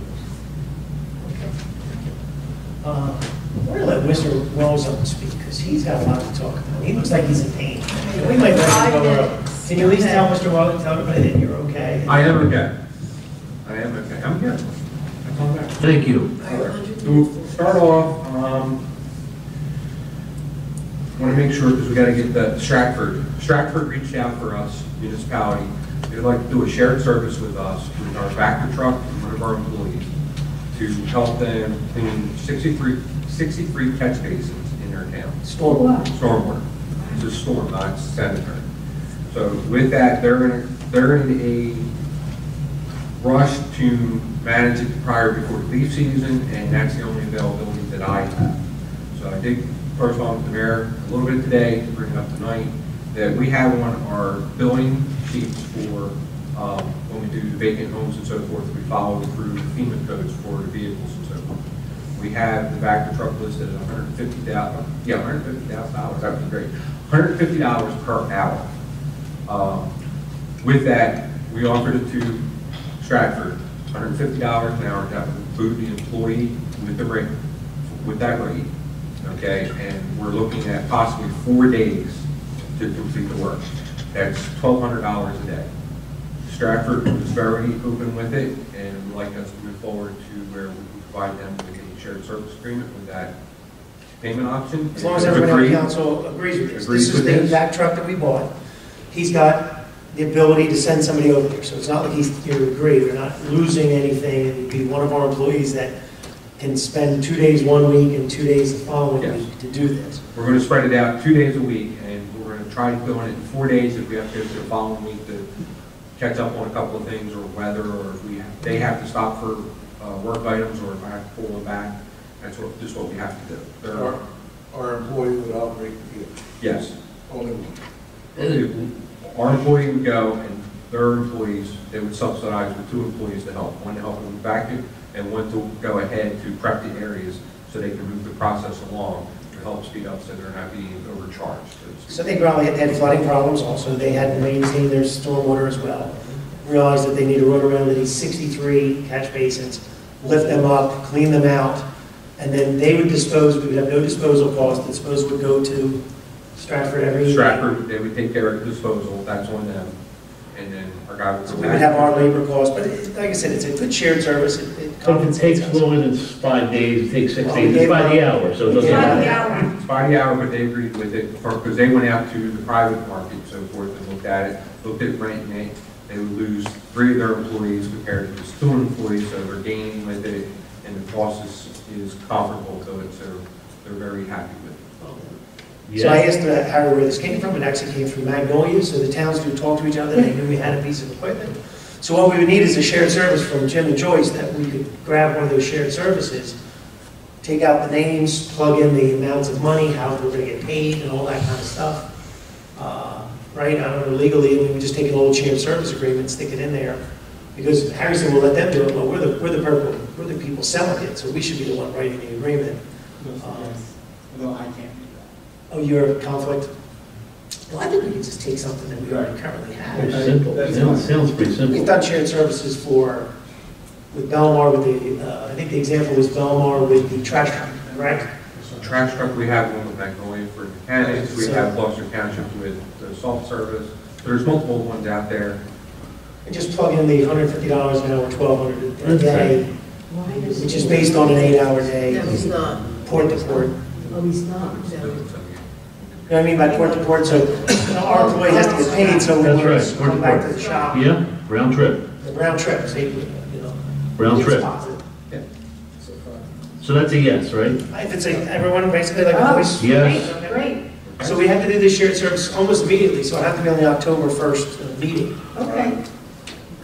We're going to let Mr. Wells up and speak, because he's got a lot to talk about. He looks like he's in pain. We might let him go up. Can you at least tell Mr. Wells, tell everybody that you're okay? I am okay. I am okay. I'm good. I'm on that. Thank you. To start off, want to make sure, because we got to get the Stratford reached out for us, municipality. They'd like to do a shared service with us, with our Vector truck and one of our employees, to help them clean 63 catch basins in their town. Stormwater. It's a storm, not sanitary. So with that, they're in a rush to manage it prior before the leaf season, and that's the only availability that I have. So I did correspond with the mayor a little bit today to bring it up tonight, that we have on our billing sheets for when we do the vacant homes and so forth, we follow through the FEMA codes for the vehicles and so forth. We have the Vector truck listed at $150,000. Yeah, $150,000. That would be great. $150 per hour. With that, we offered it to Stratford, $150 an hour. That would include the employee with the rate, with that rate. Okay, and we're looking at possibly 4 days to complete the work. That's $1,200 a day. Stratford was very open with it and would like us to move forward to where we can provide them with a shared service agreement with that payment option. As long as everyone on council agrees with this. This is the exact truck that we bought. He's got the ability to send somebody over there, so it's not like you agree. We're not losing anything. It would be one of our employees that can spend 2 days one week and 2 days the following week to do this. We're going to spread it out 2 days a week, and we're going to try to do it in 4 days if we have to go to the following week to catch up on a couple of things, or weather, or if they have to stop for work items, or if I have to pull them back. That's just what we have to do. Our employee would operate the vehicle. Yes. Only one. Our employee would go, and their employees, they would subsidize with 2 employees to help. One to help them vacuum, and one to go ahead to prep the areas so they can move the process along to help speed up so they're not being overcharged. So they probably had flooding problems also. They had to maintain their stormwater as well. Realized that they need to run around to these 63 catch basins, lift them up, clean them out, and then they would dispose. We would have no disposal cost. The disposal would go to Stratford every year. Stratford, they would take care of the disposal. That's on them. And then our guy would So go we back. would have our labor costs, but like I said, it's a good shared service. It So if it compensates takes us. longer than 5 days, it takes 6 Well, days, we it's gave by the them- hour, so it we doesn't gave them- matter. It's by the hour, but they agreed with it because they went out to the private market and so forth and looked at it, looked at renting it. They would lose 3 of their employees compared to just 2 employees, so they're gaining with it, and the cost is comparable to it, so they're very happy with it. So I asked Harry where this came from. It actually came from Magnolia, so the towns do talk to each other. They knew we had a piece of equipment. So what we would need is a shared service from Jim and Joyce, that we could grab one of those shared services take out the names, plug in the amounts of money, how we're gonna get paid and all that kind of stuff. Right, I don't know, legally, we just take an old shared service agreement, stick it in there, because Harrison will let them do it, but we're the people selling it, so we should be the one writing the agreement. No, I can't do that. Oh, you're a conflict? Well, I think we can just take something that we already currently have. Very simple. Sounds pretty We've simple. done shared services with Belmar, with the, I think the example was Belmar with the trash truck, right? Trash truck, we have one with Magnolia for mechanics, we have Gloucester Township with the soft service. There's multiple ones out there. And just plug in the $150 an hour, $1,200 a day, Why does which he- is based on an 8-hour day. No, he's not. Port to port. Oh, he's not. You know what I mean by port to port? So our employee has to get paid, so when That's we right, port come to back port. to the shop, Yeah, round trip, the round trip, so round it's trip. positive. So that's a yes, right? If it's everyone basically like a Oh, voice. Yes. Great, So we have to do this shared service almost immediately, so it'll have to be on the October 1st meeting. okay.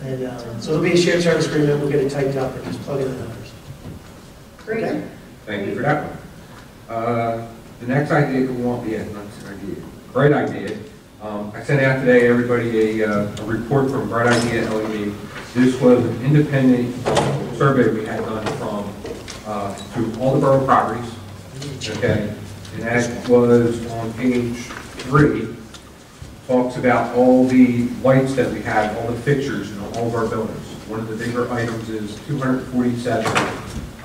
And so it'll be a shared service agreement, we'll get it typed up and just plug in the numbers. Great. Okay? Thank you for that one. The next idea, great idea. I sent out today, everybody, a report from Bright Idea LED. This was an independent survey we had done from, to all the borough properties, okay? And that was on page 3, talks about all the lights that we have, all the fixtures in all of our buildings. One of the bigger items is 247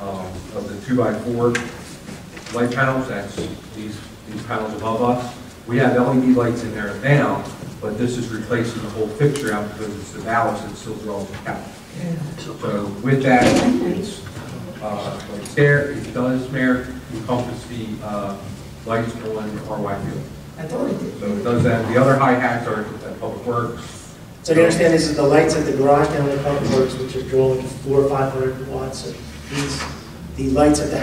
of the 2x4 light panels, that's these panels above us. We have LED lights in there now, but this is replacing the whole fixture out because it's the ballast that still draws the power. So with that, it's like there, it does, Mayor, encompass the lights on our wide field. I thought it did. So it does that. The other hi-hats are at Public Works. So you understand this is the lights at the garage down at Public Works, which are drawing 400 or 500 watts. And the lights at the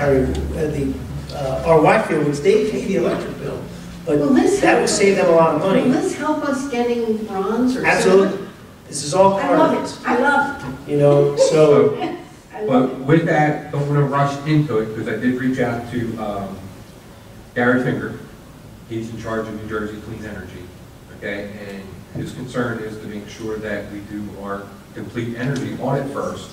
our Whitefield, which they pay the electric bill, but Will this that help- would save them a lot of Will money. this help us getting bronze or silver? Absolutely. This is all I part love of it, it. I love You know, so it. I love But it. with that, don't want to rush into it, because I did reach out to Gary Finger. He's in charge of New Jersey Clean Energy, okay? And his concern is to make sure that we do our complete energy audit first,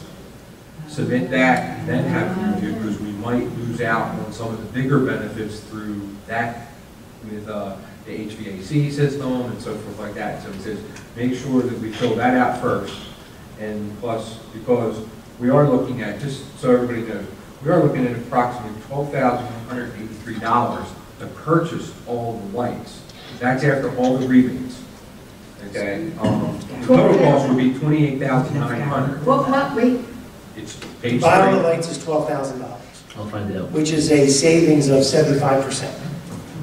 submit that, and then have it reviewed, because we might lose out on some of the bigger benefits through that with the HVAC system and so forth like that. So he says, make sure that we fill that out first. And plus, because we are looking at, just so everybody knows, we are looking at approximately $12,183 to purchase all the lights. That's after all the rebates. Okay? The total cost would be $28,900. What, wait, It's page buy all the 3. lights is $12,000, I'll find out. which is a savings of 75%.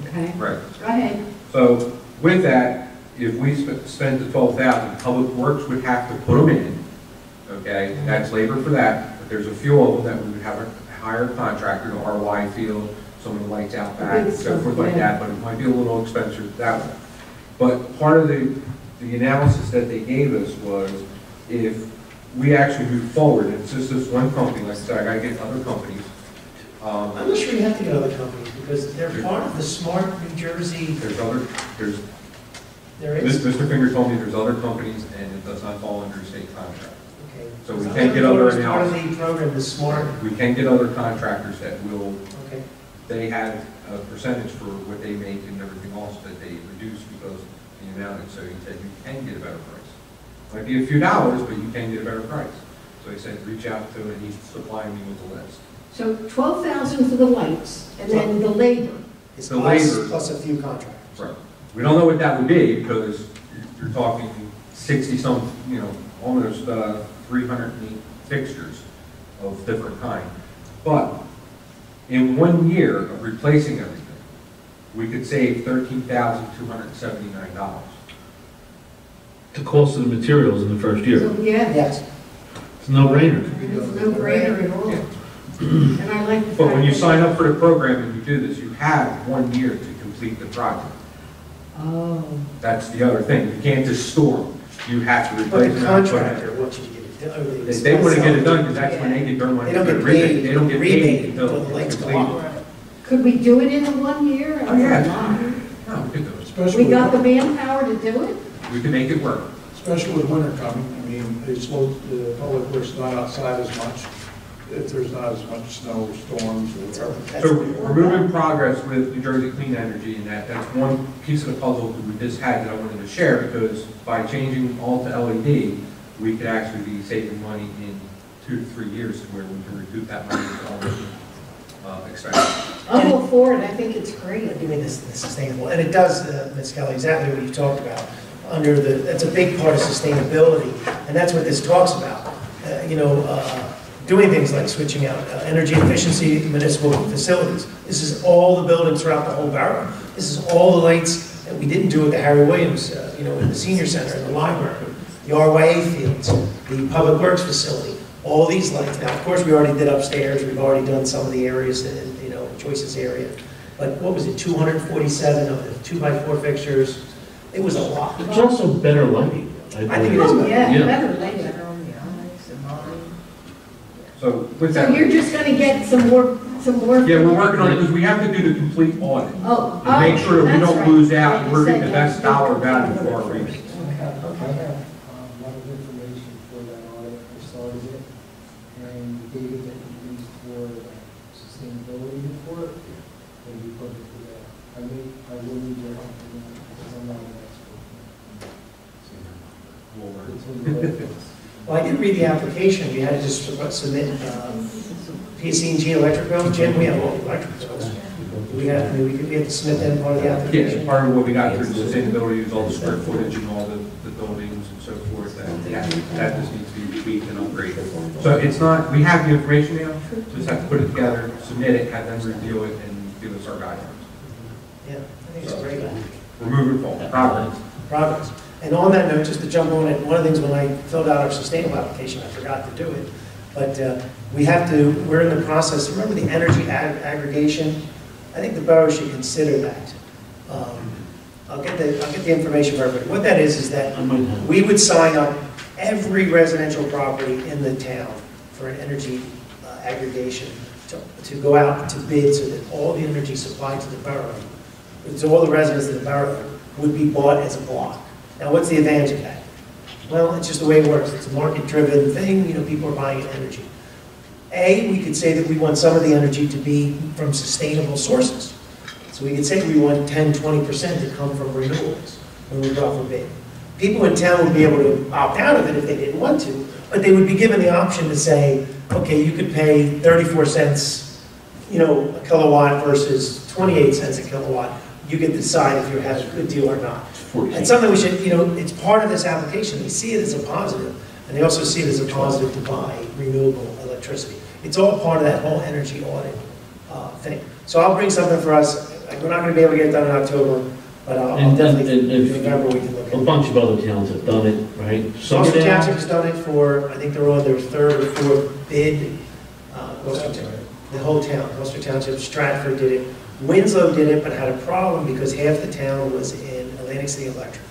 okay, Right. go ahead. So with that, if we spend the $12,000, Public Works would have to put them in, okay? That's labor for that, but there's a few of them that we would have a higher contractor to RY field, some of the lights out back, so forth like that, but it might be a little expensive that way. But part of the analysis that they gave us was if we actually move forward, and it's just this one company, like I said, I gotta get other companies. I'm not sure you have to get other companies, because they're part of the smart New Jersey, There's there is. Mr. Finger told me there's other companies, and it does not fall under state contract. Okay. So we can't get other It's part of analysis. the program, the smart, We can get other contractors that will, okay. they have a percentage for what they make and everything else that they reduce because of the amount, and so he said you can get a better price. Might be a few dollars, but you can get a better price. So he said, reach out to him, and he's supplying me with the list. So 12,000 for the lights, and then the labor. It's The us labor. plus a few contractors. Right. We don't know what that would be, because you're talking 60-some, almost 308 fixtures of different kind. But in 1 year of replacing everything, we could save $13,279. The cost of the materials in the first year. So, yeah, Yes. It's a no-brainer. it's no brainer at all. And I like the fact. But when you that- sign up for the program and you do this, you have 1 year to complete the project. Oh, That's the other thing. You can't just store them. You have to But replace the them. contractor wants you to get it They want to get it done because that's when they get their money. They don't get paid. They don't get paid until until the lights go completed. on. Could we do it in the 1 year? Oh, yeah. No, we could do it. Especially We got the with- manpower to do it? We can make it work. Especially with winter coming, I mean, it's slow, the public works not outside as much, if there's not as much snow, storms, or whatever. So we're moving progress with New Jersey Clean Energy, and that's one piece of the puzzle that we just had that I wanted to share, because by changing all to LED, we could actually be saving money in 2 to 3 years where we can recoup that money with all the expenses. I'm all for it, I think it's great. You mean this sustainable, and it does, Ms. Kelly, exactly what you talked about. That's a big part of sustainability, and that's what this talks about. Doing things like switching out energy efficiency municipal facilities. This is all the buildings throughout the whole borough. This is all the lights that we didn't do at the Harry Williams, in the senior center, in the library, the RYA fields, the public works facility, all these lights. Now, of course, we already did upstairs. We've already done some of the areas, Choices area. But what was it, 247 of the 2x4 fixtures? It was a lot. It's also better lighting. I think it is. Oh, yeah, Yeah. better later. So with So that. you're just gonna get some more? Yeah, we're working on it because we have to do the complete audit. Oh, And make sure that we that's don't right. lose out, and You we're said getting the that. best dollar value for our rebates. I have a lot of information for that audit, I started it, and the data that we used for the sustainability report, will be put it together. I will need your help in that, because I'm not an expert. Well, I did read the application. We had to just submit PC&G electric bills. Jim, we have all the electric bills. We had to submit that part of the Yeah, application. part of what we got through sustainability is all the square footage and all the buildings and so forth, that just needs to be tweaked and upgraded. So it's not, we have the information now, just have to put it together, submit it, have them review it, and give us our guidelines. Yeah, I think it's great. We're moving forward, Progress. And on that note, just to jump on it, one of the things when I filled out our sustainable application, I forgot to do it, but we're in the process, remember the energy aggregation? I think the borough should consider that. I'll get the information for everybody. What that is that we would sign up every residential property in the town for an energy aggregation to go out to bid so that all the energy supplied to the borough, to all the residents of the borough, would be bought as a block. Now, what's the advantage of that? Well, it's just the way it works. It's a market-driven thing. People are buying energy. We could say that we want some of the energy to be from sustainable sources. So we could say we want 10, 20% to come from renewables when we go out for bid. People in town would be able to opt out of it if they didn't want to, but they would be given the option to say, okay, you could pay 34 cents, a kilowatt versus 28 cents a kilowatt. You can decide if you have a good deal or not. It's something we should, it's part of this application. They see it as a positive, and they also see it as a positive to buy renewable electricity. It's all part of that whole energy audit thing. So I'll bring something for us. We're not going to be able to get it done in October, but I'll definitely, in November, we can look at it. A bunch of other towns have done it, right? Gloucester Township has done it for, I think they're on their 3rd or 4th bid. The whole town, Gloucester Township, Stratford did it. Winslow did it, but had a problem because half the town was in Atlantic City Electric.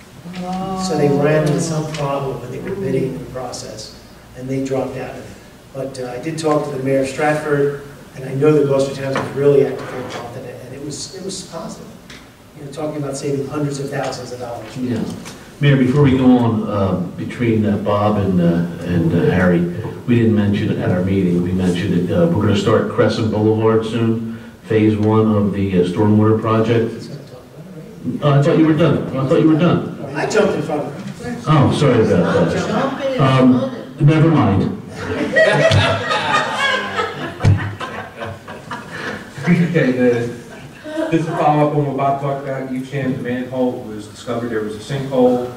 So they ran into some problem when they were bidding the process, and they dropped out of it. But I did talk to the mayor of Stratford, and I know that Gloucester Township was really actively involved in it, and it was positive. Talking about saving hundreds of thousands of dollars. Yeah. Mayor, before we go on, between Bob and Harry, we didn't mention it at our meeting. We mentioned it. We're going to start Crescent Boulevard soon. Phase 1 of the stormwater project. I thought you were done. I jumped in front of him. Oh, sorry about that. Never mind. Okay, just to follow up on what Bob talked about, East Ham's manhole was discovered. There was a sinkhole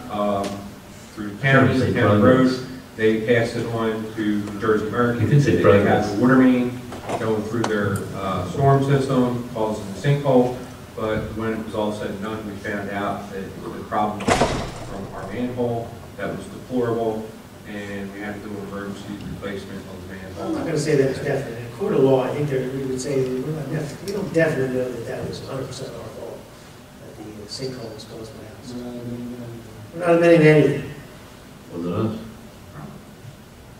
through county road. They passed it on to Jersey American. They had the water main going through their storm system, causing a sinkhole. But when it was all said and done, we found out that the problem was from our manhole. That was deplorable, and we had to do an emergency replacement of the manhole. I'm not going to say that's definite. In court of law, I think we would say we don't definitely know that was 100% our fault, that the sinkhole was caused by us. We're not admitting anything. Was it us?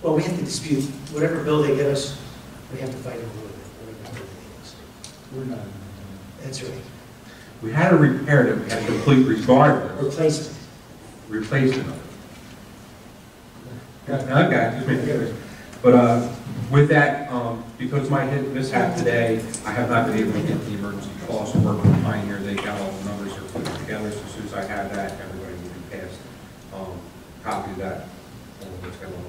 Well, we have to dispute, whatever bill they give us, we have to fight over whatever bill they give us. We're not. That's right. We had a repair that we had to complete regardless. Replacement. Replacement of it. Okay, just making sure. But with that, because my mishap today, I have not been able to get the emergency cost work with Pioneer. They got all the numbers are put together. So as soon as I have that, everybody will be passed copy of that on what's going on.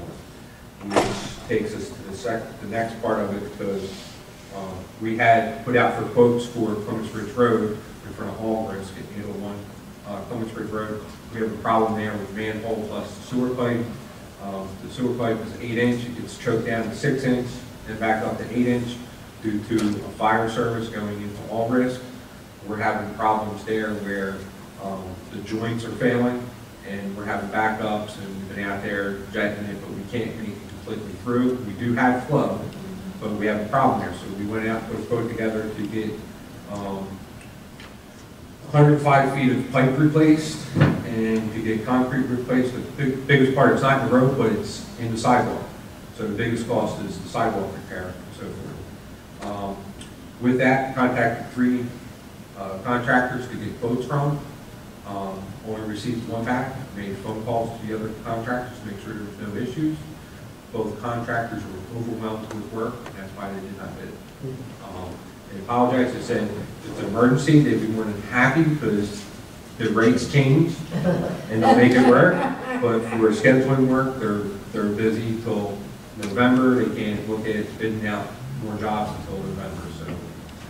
Which takes us to the next part of it, because we had put out for quotes for Clements Ridge Road in front of Allrisk at 801 Clements Ridge Road. We have a problem there with manhole plus the sewer pipe. The sewer pipe is 8-inch, it gets choked down to 6-inch, and back up to 8-inch due to a fire service going into Allrisk. We're having problems there where the joints are failing, and we're having backups, and we've been out there jetting it, but we can't get anything completely through. We do have flow, but we have a problem there. So we went out and put a quote together to get 105 feet of pipe replaced and to get concrete replaced. The biggest part, it's not in the road, but it's in the sidewalk. So the biggest cost is the sidewalk repair and so forth. With that, contacted 3 contractors to get quotes from. Only received 1 back, made phone calls to the other contractors to make sure there was no issues. Both contractors were overwhelmed with work, and that's why they did not bid. They apologized. They said it's an emergency. They'd be more than happy because the rates changed and they'll make it work. But for scheduling work, they're busy till November. They can't look at bidding out more jobs until November, so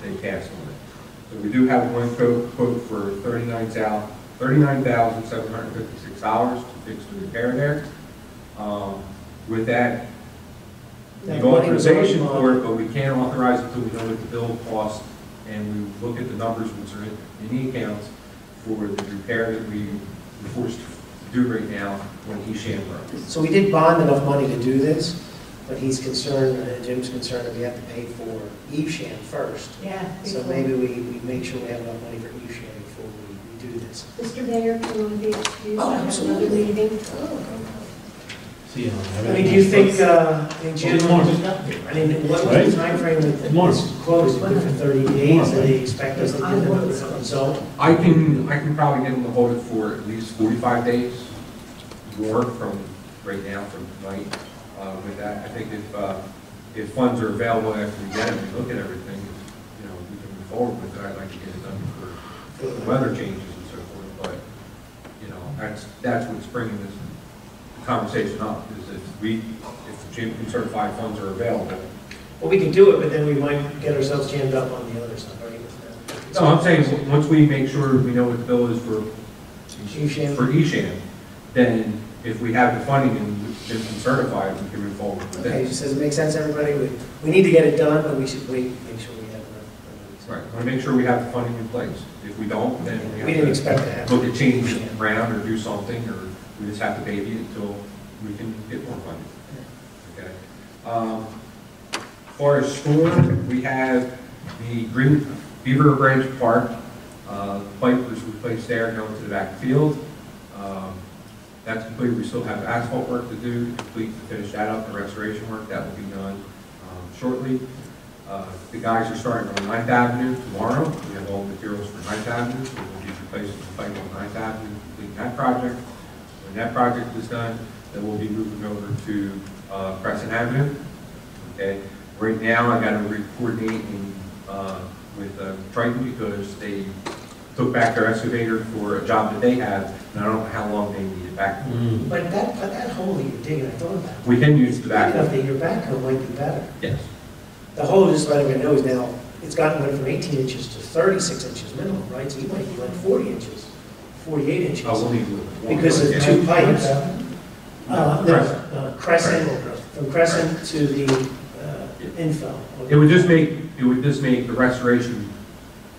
they passed on it. So we do have one quote for $39,756 to fix the repair there. With that, the authorization for it, but we can't authorize it until we know what the bill costs, and we look at the numbers which are in the accounts for the repair that we're forced to do right now when Esham broke. So we did bond enough money to do this, but he's concerned, Jim's concerned that we have to pay for Esham first. Yeah. So maybe we make sure we have enough money for Esham before we do this. Mr. Mayor, can you be excused? Oh, I have absolutely. another meeting. See you. I mean, do you think, Jim, I mean, what was the timeframe that this quote is good for 30 days? Do they expect us to give them a result? I can probably get them to hold it for at least 45 days more from right now, from tonight. With that, I think if funds are available after we get them, we look at everything, we can move forward with it. I'd like to get it done for the weather changes and so forth. But that's what's bringing this conversation up, is if Jim can certify funds are available. Well, we can do it, but then we might get ourselves jammed up on the other side, right? No, I'm saying once we make sure we know what the bill is for Esham, then if we have the funding and Jim can certify it, we can move forward with Okay, it. does it make sense, everybody? We need to get it done, but we should wait, make sure we have enough. Right, I want to make sure we have the funding in place. If we don't, then We didn't expect to have. look at changing it around or do something, or we just have to baby it until we can get more funding. Okay. As far as storm, we have the Green Beaver Branch Park. Pipe was replaced there going to the back field. That's complete. We still have asphalt work to do to finish that up, the restoration work. That will be done shortly. The guys are starting on 9th Avenue tomorrow. We have all the materials for 9th Avenue, so we'll be replacing the pipe on 9th Avenue, completing that project. When that project is done, then we'll be moving over to Crescent Avenue. Okay. Right now, I got to coordinate with Triton because they took back their excavator for a job that they have, and I don't know how long they need it back for. But that hole that you're digging, I thought about it. We can use the Big enough back. that your backhoe might be better. Yes. The hole, just letting you know, is now, it's gotten went from 18 inches to 36 inches minimum, right? So you might be like 40 inches, 48 inches. Oh, we'll need to look. Because of 2 pipes. Crescent. Crescent, from Crescent to the infill. It would just make the restoration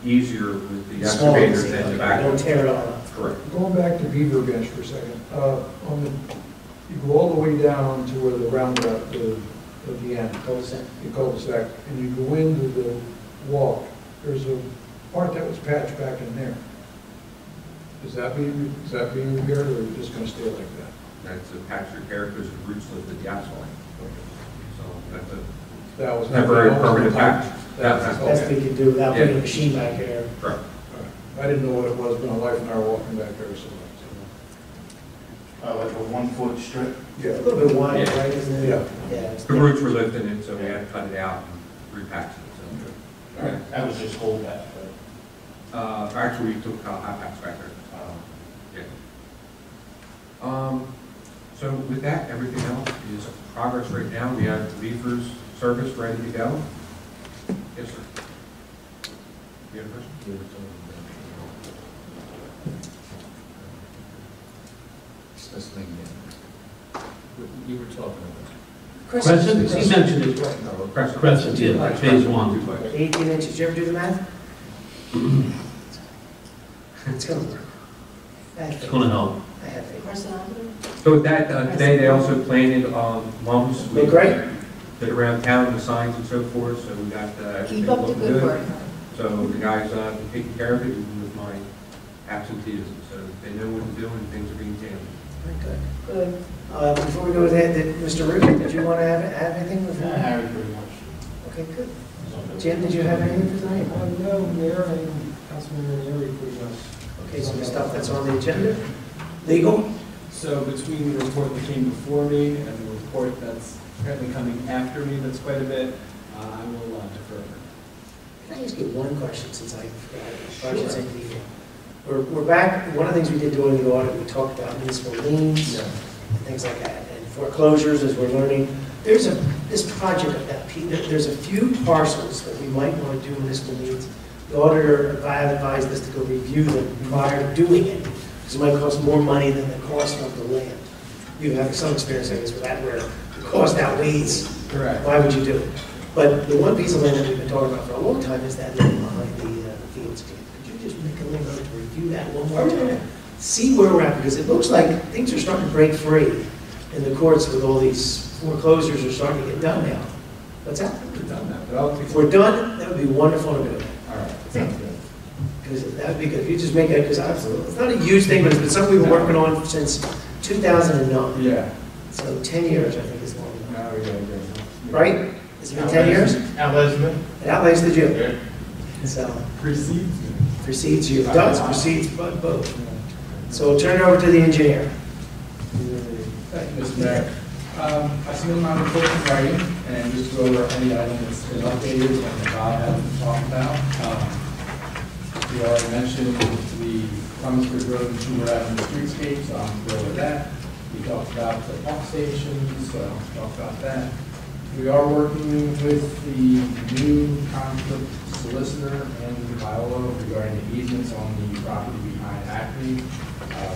easier with the Small, excavator than the back. Don't tear it all up. Correct. Going back to Beaver Bench for a second, you go all the way down to where the roundabout at the end, the cul-de-sac, and you go into the walk. There's a part that was patched back in there. Is that being repaired, or are you just going to stay like that? That's a patch repair because the roots lifted the asphalt. So that's a That was. temporary permanent patch. Best we could do without putting a machine back there. Right. I didn't know what it was, but my wife and I were walking back there, so. Like a 1 foot strip? A little bit wide, Yeah. right, isn't it? Yeah. Yeah. The roots were lifting it, so we had to cut it out and repatch it. So. That was just cold patch, Actually, we took hot patch back there. Yeah. So with that, everything else is progress right now. We have reefers service ready to go. Yes, sir. You have a question? You were talking about. Crescent, he mentioned it. Crescent, yeah, phase 1. 18 inches, did you ever do the math? It's gonna work. It's gonna help. I have faith. Carcinometer? So with that, today they also planted mums. Look great. Did around town, the signs and so forth, so we got everything Keep up the looking good work. So the guys been taking care of it, even with my absenteeism, so they know what to do and things are being handled. Very good. Good. Before we go with that, Mr. Rubin, did you want to have anything before? Harry, pretty much. Okay, good. Jim, did you have anything for tonight? No, Mayor and Councilman Ranieri pretty much. Okay, so the stuff that's on the agenda, legal? So between the report that came before me and the report that's currently coming after me, that's quite a bit, I will defer. Can I ask you one question since I should say legal? We're back, one of the things we did during the audit, we talked about municipal liens and things like that, and foreclosures as we're learning. There's this project of that, there's a few parcels that we might want to do municipal liens. The auditor advised us to go review them prior to doing it, because it might cost more money than the cost of the land. You have some experience, I guess, with that, where the cost outweighs. Correct. Why would you do it? But the one piece of land that we've been talking about for a long time is that land behind the fields. Could you just make a little note to review that one more time? See where we're at, because it looks like things are starting to break free in the courts with all these foreclosures are starting to get done now. What's that? We've done that, but I'll take. If we're done, that would be wonderful to do. All right, sounds good. Because that would be good. If you just make it, because it's not a huge thing, but it's been something we've been working on since 2009. Yeah. So 10 years, I think, is long enough. Now we gotta go. Right? Has it been 10 years? Outlays me. It outlays the Jew. So, Precedes. precedes you. It does, precedes both. So we'll turn it over to the engineer. Thank you, Mr. Mayor. I submitted my report in writing, and just go over any item that's been updated and that Bob hasn't talked about. We already mentioned the Clemensburg Road and Schumer Avenue streetscape, so I'm thrilled with that. We talked about the pump stations, so I'll talk about that. We are working with the new conflict solicitor and Viola regarding the easements on the property behind Acme.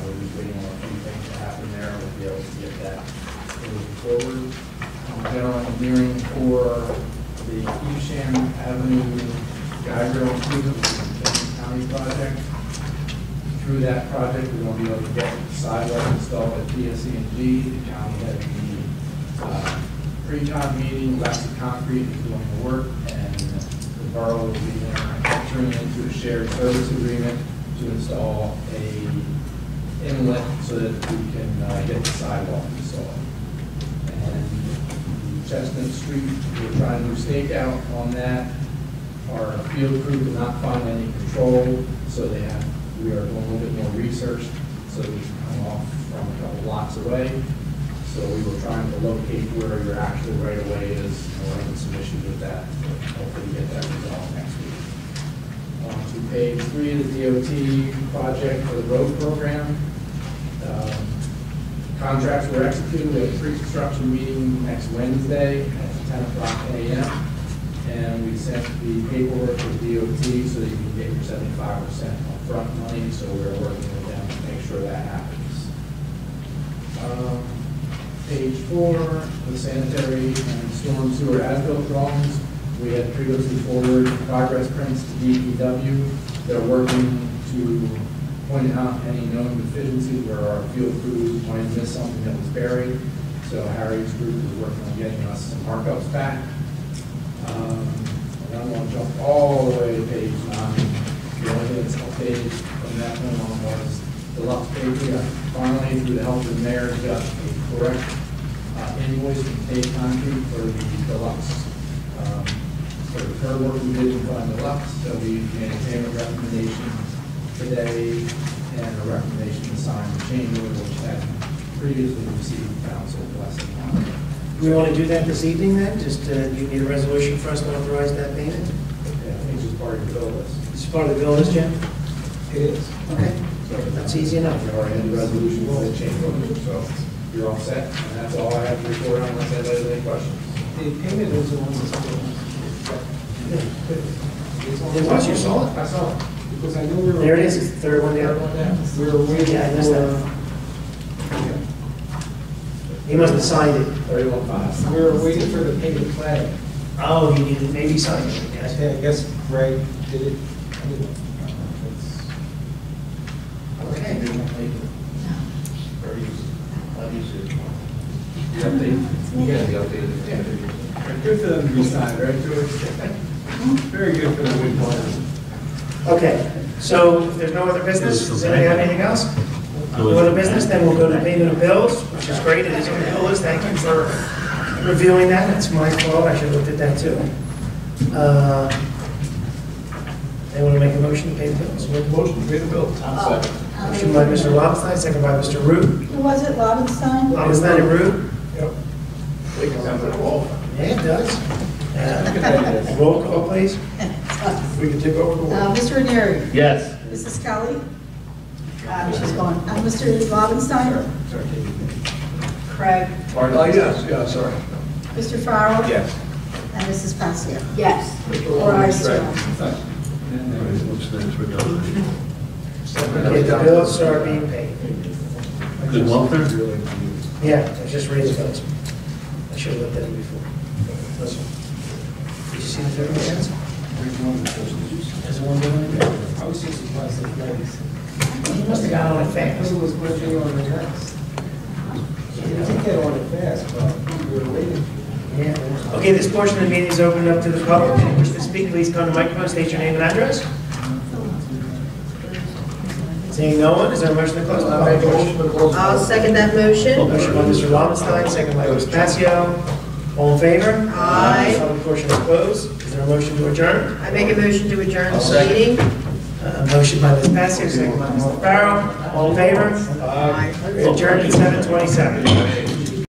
We're just waiting on a few things to happen there. We'll be able to get that moving forward. General engineering for the Evesham Avenue guide rail improvement, the county project. Through that project, we're going to be able to get sidewalks installed at PSC&G. The county had the pre-con meeting, Elastic Concrete is doing the work, and the borough will be there entering into a shared service agreement to install a inlet so that we can get the sidewalk installed. And Chestnut Street, we're trying to do stakeout on that. Our field crew did not find any control, so we are doing a little bit more research so we can come off from a couple blocks away. So we were trying to locate where your actual right of way is, and we're having some issues with that. Hopefully get that resolved next week. On to page 3 of the DOT project for the road program. Contracts were executed. We have a pre-construction meeting next Wednesday at 10 o'clock a.m. And we sent the paperwork to the DOT so that you can get your 75% upfront money. So we're working with them to make sure that happens. Page 4, the sanitary and storm sewer as-built drawings. We had previously forwarded progress prints to DPW. They're working to point out any known deficiencies where our field crews might have missed something that was buried. So Harry's group is working on getting us some markups back. And I'm going to jump all the way to page 9. The only thing that's updated from that point on was the Lux page. We got finally, through the help of the mayor, got a correct invoice from Pay Concrete for the deluxe. For the curb work we did in front of deluxe, so we made a payment recommendation today and a recommendation to sign the change order, which had previously received council blessing on it. Do we want to do that this evening then? Just, you need a resolution for us to authorize that payment? Yeah, I think it's part of the bill list. It's part of the bill list, Jim? It is. Okay, that's easy enough. We already had the resolution for the change order, so you're all set, and that's all I have to report on unless anybody has any questions. The payment is the ones that's. It was, you saw it? I saw it, because I know we were. There it is, it's the third one down. We were waiting Yeah, I missed that. He must have signed it. 31.5. We were waiting for the painted flag. Oh, he didn't, maybe sign it, I guess. I guess Greg did it. Anyway, Okay. Very easy. Not easy. You update, you gotta be updated. Yeah. Good for them to be signed, right, George? Very good for the wind plan. Okay, so if there's no other business, does anybody have anything else? No other business, then we'll go to payment of bills, which is great, it is on the bill list, thank you for reviewing that, that's my fault, I should have looked at that too. Anyone want to make a motion to pay the bills? Make a motion to pay the bill. Motion by Mr. Lobenstein, second by Mr. Root. Who was it, Lobenstein? Lobenstein and Root? Yep. Sounds like a wall. Yeah, it does. Roll call, please. We can take over the world. Mr. Ranieri? Yes. Mrs. Kelly? She's gone. Mr. Lobenstein? Craig? Oh, yes, yeah, sorry. Mr. Farrell? Yes. And Mrs. Passier? Yes. Or I still. Okay, the bills are being paid. Good welfare? Yeah, I just raised those. I should have looked at it before. This one. Did you see the third one? There's one going there. I was just surprised at Greg's. You must have got on it Because fast. it was glitching on the next. You did get on it fast, but we were waiting. Yeah. Okay, this portion of the meeting is open up to the public. If you wish to speak, please come to the microphone, state your name and address. Seeing no one, is there a motion to close the public portion? I'll second that motion. Motion by Mr. Lobenstein, second by Ms. Passio. All in favor? Aye. Public portion is closed. Is there a motion to adjourn? I make a motion to adjourn I'll the second. meeting. Motion by Ms. Passio, second by Mr. Farrell. All in favor? Aye. Adjourned at 7:27.